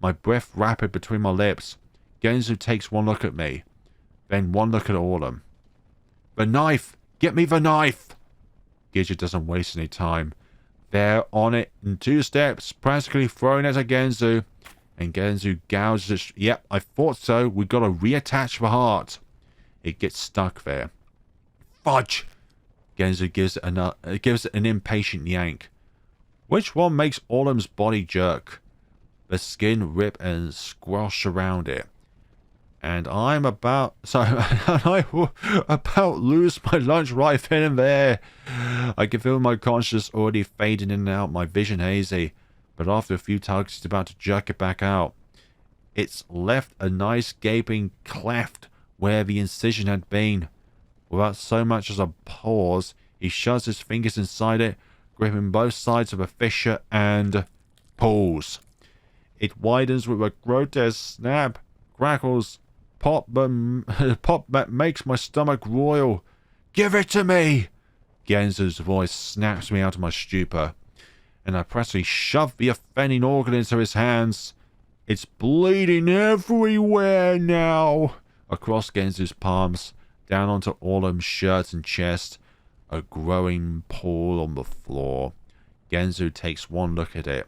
Speaker 1: My breath rapid between my lips. Genzu takes one look at me, then one look at Orlam. The knife! Get me the knife! Gidget doesn't waste any time. They're on it in 2 steps, practically throwing it at Genzu. And Genzu gouges it. Yep, I thought so. We've got to reattach the heart. It gets stuck there. Fudge! Genzu gives it an impatient yank. Which one makes Orlam's body jerk? The skin rip and squash around it. And I'm about... I will about lose my lunch right then and there. I can feel my consciousness already fading in and out, my vision hazy. But after a few tugs, it's about to jerk it back out. It's left a nice gaping cleft where the incision had been. Without so much as a pause, he shoves his fingers inside it, gripping both sides of the fissure, and pulls. It widens with a grotesque snap, crackles, pop that makes my stomach roil. Give it to me! Genzu's voice snaps me out of my stupor. and I practically shoved the offending organ into his hands. It's bleeding everywhere now. Across Genzu's palms, down onto Orlam's shirt and chest, a growing pool on the floor. Genzu takes one look at it,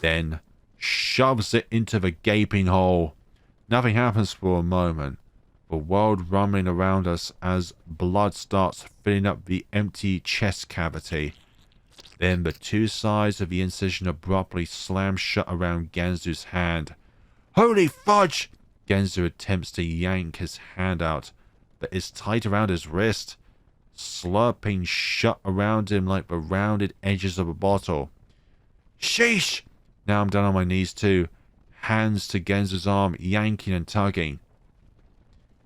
Speaker 1: then shoves it into the gaping hole. Nothing happens for a moment, the world rumbling around us as blood starts filling up the empty chest cavity. Then the two sides of the incision abruptly slam shut around Genzu's hand. Holy fudge! Genzu attempts to yank his hand out, but is tight around his wrist, slurping shut around him like the rounded edges of a bottle. Sheesh! Now I'm down on my knees too, hands to Genzu's arm, yanking and tugging.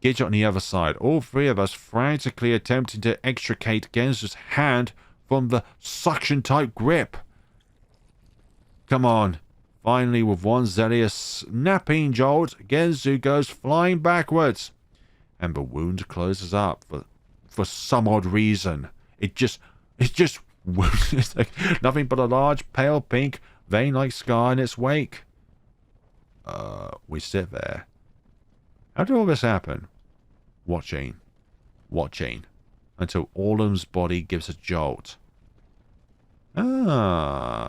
Speaker 1: Gidget on the other side, all three of us frantically attempting to extricate Genzu's hand from the suction-type grip. Come on. Finally, with one zealous snapping jolt, Genzu goes flying backwards. And the wound closes up for some odd reason. It's just it's like nothing but a large pale pink vein-like scar in its wake. We sit there. How did all this happen? Watching, until Orlam's body gives a jolt. Oh,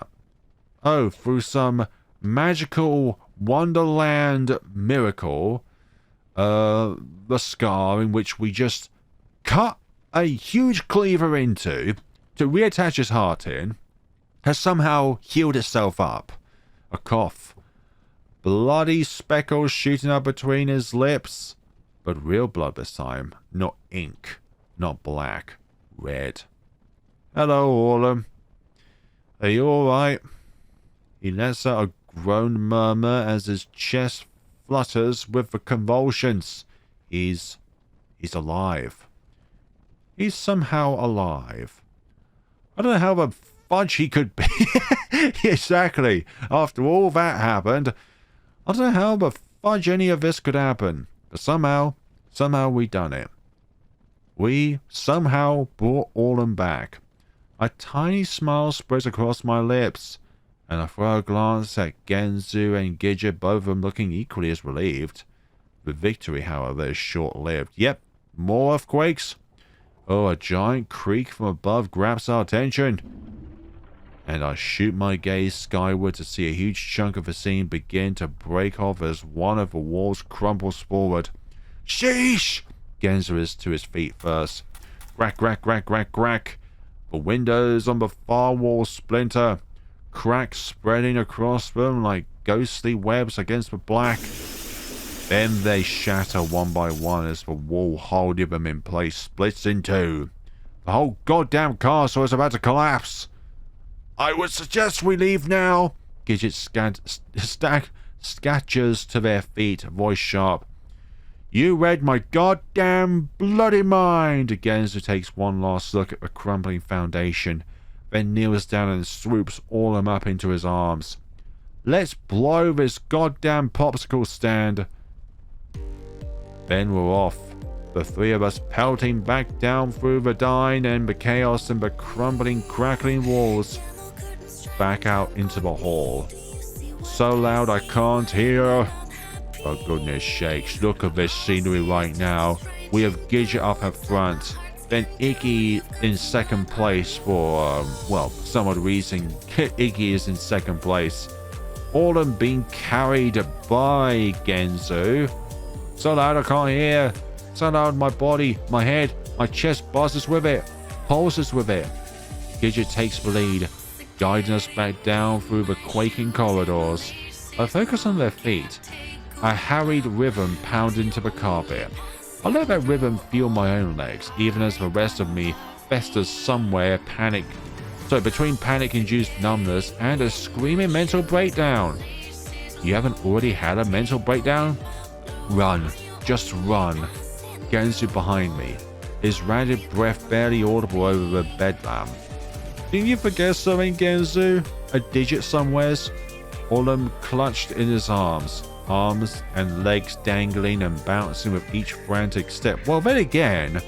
Speaker 1: through some magical Wonderland miracle, the scar in which we just cut a huge cleaver into to reattach his heart in has somehow healed itself up. A cough. Bloody speckles shooting up between his lips. But real blood this time. Not ink. Not black. Red. Hello, Orlam. Are you alright? He lets out a groan murmur as his chest flutters with the convulsions. He's alive. He's somehow alive. I don't know how the fudge he could be. Exactly. After all that happened, I don't know how the fudge any of this could happen. But somehow we done it. We somehow brought Orlam back. A tiny smile spreads across my lips, and I throw a glance at Genzu and Gidget, both of them looking equally as relieved. The victory, however, is short-lived. Yep, more earthquakes. Oh, a giant creak from above grabs our attention. And I shoot my gaze skyward to see a huge chunk of the scene begin to break off as one of the walls crumbles forward. Sheesh! Genzu is to his feet first. Crack, crack, crack, crack, crack. The windows on the far wall splinter, cracks spreading across them like ghostly webs against the black. Then they shatter one by one as the wall holding them in place splits in two. The whole goddamn castle is about to collapse. I would suggest we leave now. Gidget scatters to their feet, voice sharp. You read my goddamn bloody mind. Genzu takes one last look at the crumbling foundation, then kneels down and swoops Orlam up into his arms. Let's blow this goddamn popsicle stand. Then we're off, the three of us pelting back down through the dying and the chaos and the crumbling, crackling walls, back out into the hall. So loud I can't hear. For goodness sakes, look at this scenery right now. We have Gidget up at front, then Iggy in second place for, some odd reason, Iggy is in second place. Orlam being carried by Genzu. So loud I can't hear. So loud my body, my head, my chest buzzes with it, pulses with it. Gidget takes the lead, guiding us back down through the quaking corridors. I focus on their feet. A harried rhythm pounds into the carpet. I let that rhythm feel my own legs, even as the rest of me festers somewhere between panic-induced numbness and a screaming mental breakdown. You haven't already had a mental breakdown? Run. Just run. Genzu behind me, his ranted breath barely audible over the bedlam. Didn't you forget something, Genzu? A digit somewheres? Orlam clutched in his arms and legs dangling and bouncing with each frantic step. Well, then again,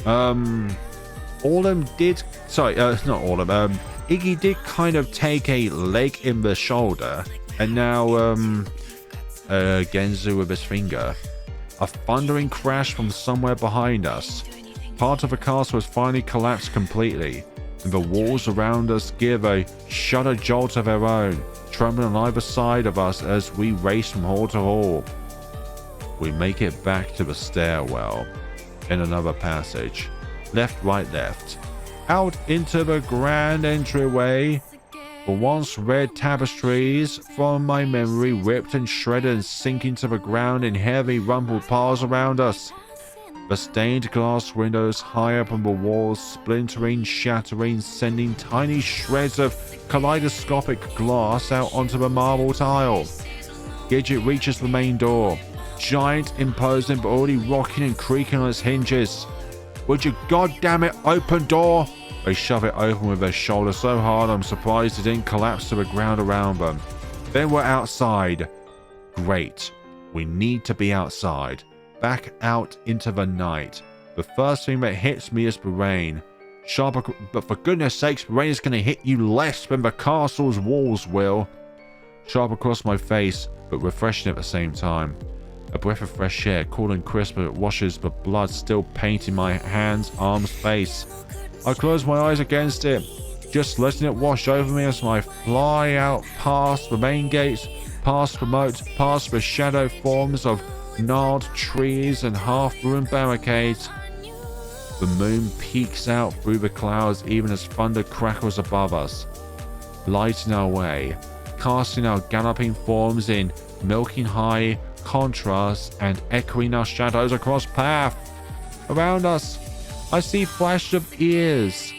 Speaker 1: Orlam did... Sorry, not Orlam. Iggy did kind of take a leg in the shoulder, and now, Genzu with his finger. A thundering crash from somewhere behind us. Part of the castle has finally collapsed completely, and the walls around us give a shudder jolt of their own, trembling on either side of us as we race from hall to hall. We make it back to the stairwell, in another passage, left, right, left, out into the grand entryway. The once red tapestries from my memory ripped and shredded and sinking to the ground in heavy rumpled piles around us. The stained glass windows high up on the walls splintering, shattering, sending tiny shreds of kaleidoscopic glass out onto the marble tile. Gidget reaches the main door, giant, imposing, but already rocking and creaking on its hinges. Would you goddammit open door? They shove it open with their shoulder so hard I'm surprised it didn't collapse to the ground around them. Then we're outside. Great. We need to be outside. Back out into the night. The first thing that hits me is the rain. Sharper, but for goodness sakes, the rain is going to hit you less than the castle's walls will. Sharp across my face, but refreshing at the same time. A breath of fresh air, cool and crisp, but it washes the blood still painting my hands, arms, face. I close my eyes against it, just letting it wash over me as I fly out past the main gates, past the moat, past the shadow forms of gnarled trees and half-ruined barricades. The moon peeks out through the clouds even as thunder crackles above us, lighting our way, casting our galloping forms in milking high contrast and echoing our shadows across path. Around us, I see flashes of ears,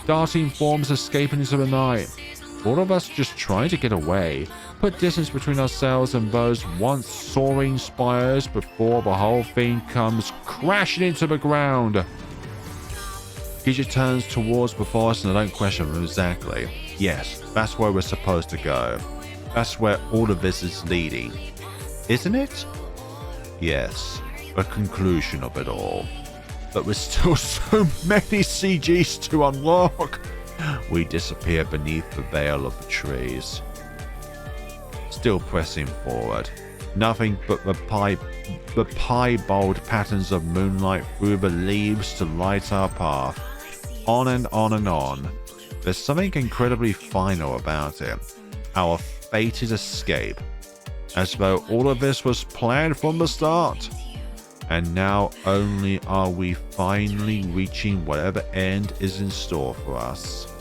Speaker 1: darting forms escaping into the night. All of us just trying to get away, put distance between ourselves and those once soaring spires before the whole thing comes crashing into the ground. Gidget turns towards before us and I don't question him exactly. Yes, that's where we're supposed to go. That's where all of this is leading. Isn't it? Yes, the conclusion of it all. But with still so many CGs to unlock, we disappear beneath the veil of the trees. Still pressing forward. Nothing but the piebald patterns of moonlight through the leaves to light our path. On and on and on. There's something incredibly final about it. Our fated escape. As though all of this was planned from the start. And now only are we finally reaching whatever end is in store for us.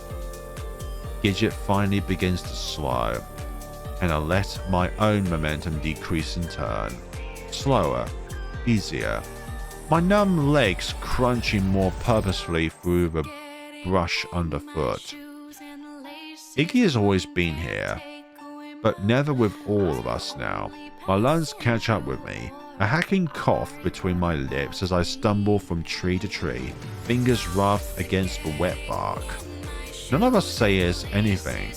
Speaker 1: Gidget finally begins to slow, and I let my own momentum decrease in turn. Slower, easier. My numb legs crunching more purposefully through the brush underfoot. Iggy has always been here, but never with all of us now. My lungs catch up with me. A hacking cough between my lips as I stumble from tree to tree, fingers rough against the wet bark. None of us says anything.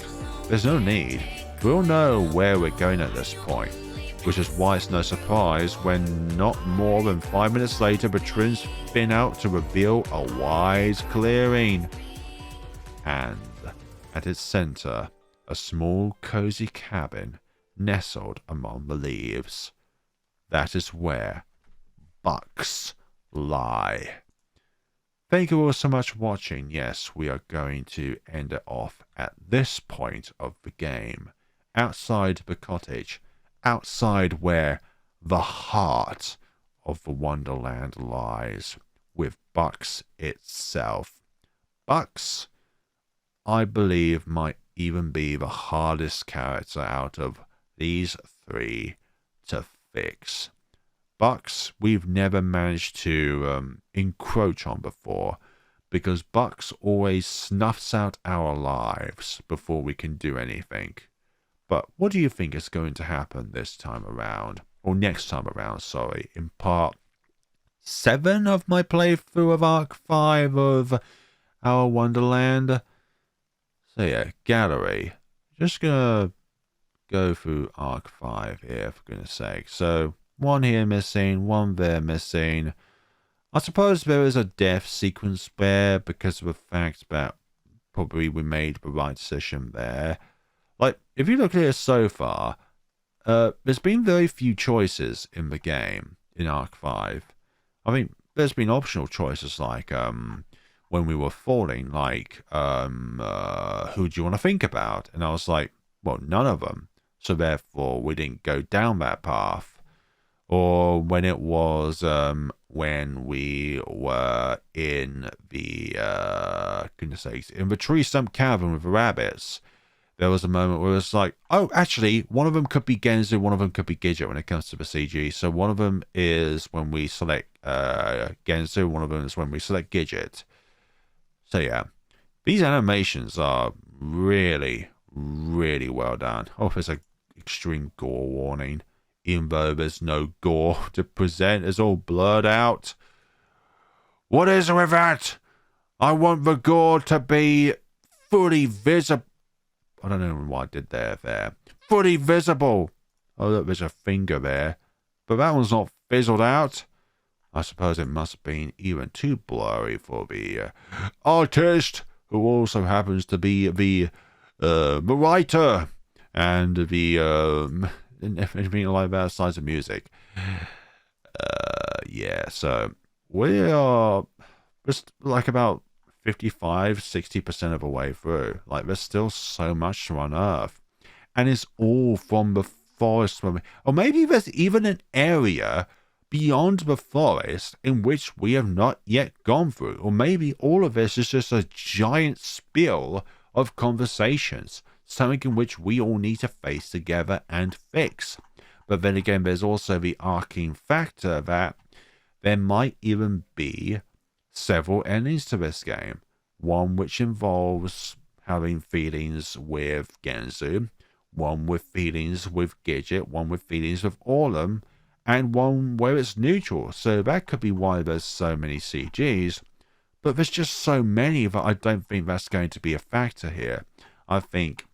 Speaker 1: There's no need. We all know where we're going at this point, which is why it's no surprise when not more than 5 minutes later the trims spin out to reveal a wide clearing. And at its center, a small cozy cabin nestled among the leaves. That is where Bucks lie. Thank you all so much for watching. Yes, we are going to end it off at this point of the game. Outside the cottage. Outside where the heart of the Wonderland lies. With Bucks itself. Bucks, I believe, might even be the hardest character out of these three to fix. Bucks we've never managed to encroach on before, because Bucks always snuffs out our lives before we can do anything. But what do you think is going to happen this time around? Or next time around, sorry, in part 7 of my playthrough of Arc 5 of Our Wonderland. So yeah, gallery. Just gonna go through Arc 5 here, for goodness sake. So, one here missing, one there missing. I suppose there is a death sequence there because of the fact that probably we made the right decision there. Like, if you look at it so far, there's been very few choices in the game, in Arc 5. I mean, there's been optional choices like, when we were falling, like, who do you want to think about? And I was like, well, none of them. So therefore, we didn't go down that path. Or when it was, when we were in the, goodness sakes, in the tree stump cavern with the rabbits, there was a moment where it was like, oh, actually, one of them could be Genzu, one of them could be Gidget when it comes to the CG. So one of them is when we select Genzu, one of them is when we select Gidget. So yeah, these animations are really, really well done. Oh, there's an extreme gore warning. Even though there's no gore to present, it's all blurred out. What is it with that? I want the gore to be fully visible. I don't know what I did there. Fully visible. Oh, look, there's a finger there. But that one's not fizzled out. I suppose it must have been even too blurry for the artist, who also happens to be the writer and the anything like that size of music. Yeah, so we are just like about 55-60% of the way through. Like, there's still so much to unearth, and it's all from the forest. Or maybe there's even an area beyond the forest in which we have not yet gone through. Or maybe all of this is just a giant spill of conversations, something in which we all need to face together and fix. But then again, there's also the arcing factor that there might even be several endings to this game. One which involves having feelings with Genzu, one with feelings with Gidget, one with feelings with Orlam, and one where it's neutral. So that could be why there's so many CGs, but there's just so many that I don't think that's going to be a factor here. I think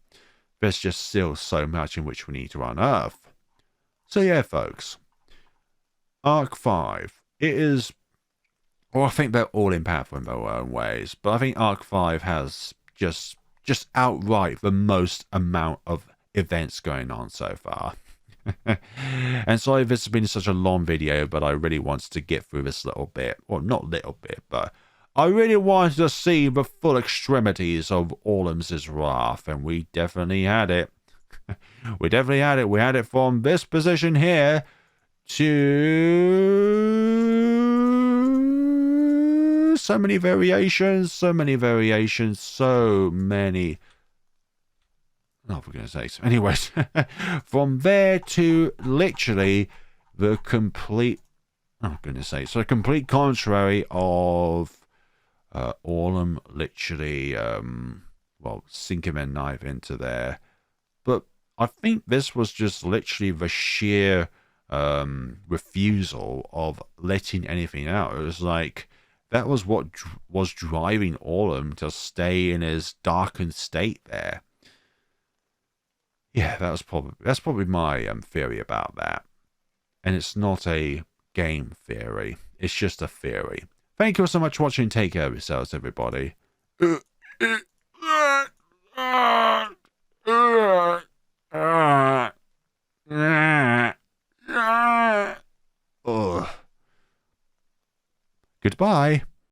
Speaker 1: there's just still so much in which we need to unearth. So yeah, folks, Arc 5, it is, well, I think they're all impactful in their own ways, but I think Arc 5 has just outright the most amount of events going on so far. And sorry if this has been such a long video, but I really wanted to get through this little bit. Well, not little bit, but I really wanted to see the full extremities of Orlam's wrath, and we definitely had it. We definitely had it. We had it from this position here to so many variations, so many. Oh, for goodness sakes. Anyways, from there to literally the complete, oh, goodness sakes, so the complete contrary of Orlam literally, well, sinking their knife into there. But I think this was just literally the sheer refusal of letting anything out. It was like, that was what was driving Orlam to stay in his darkened state there. Yeah, that's probably my theory about that. And it's not a game theory. It's just a theory. Thank you all so much for watching. Take care of yourselves, everybody. Goodbye.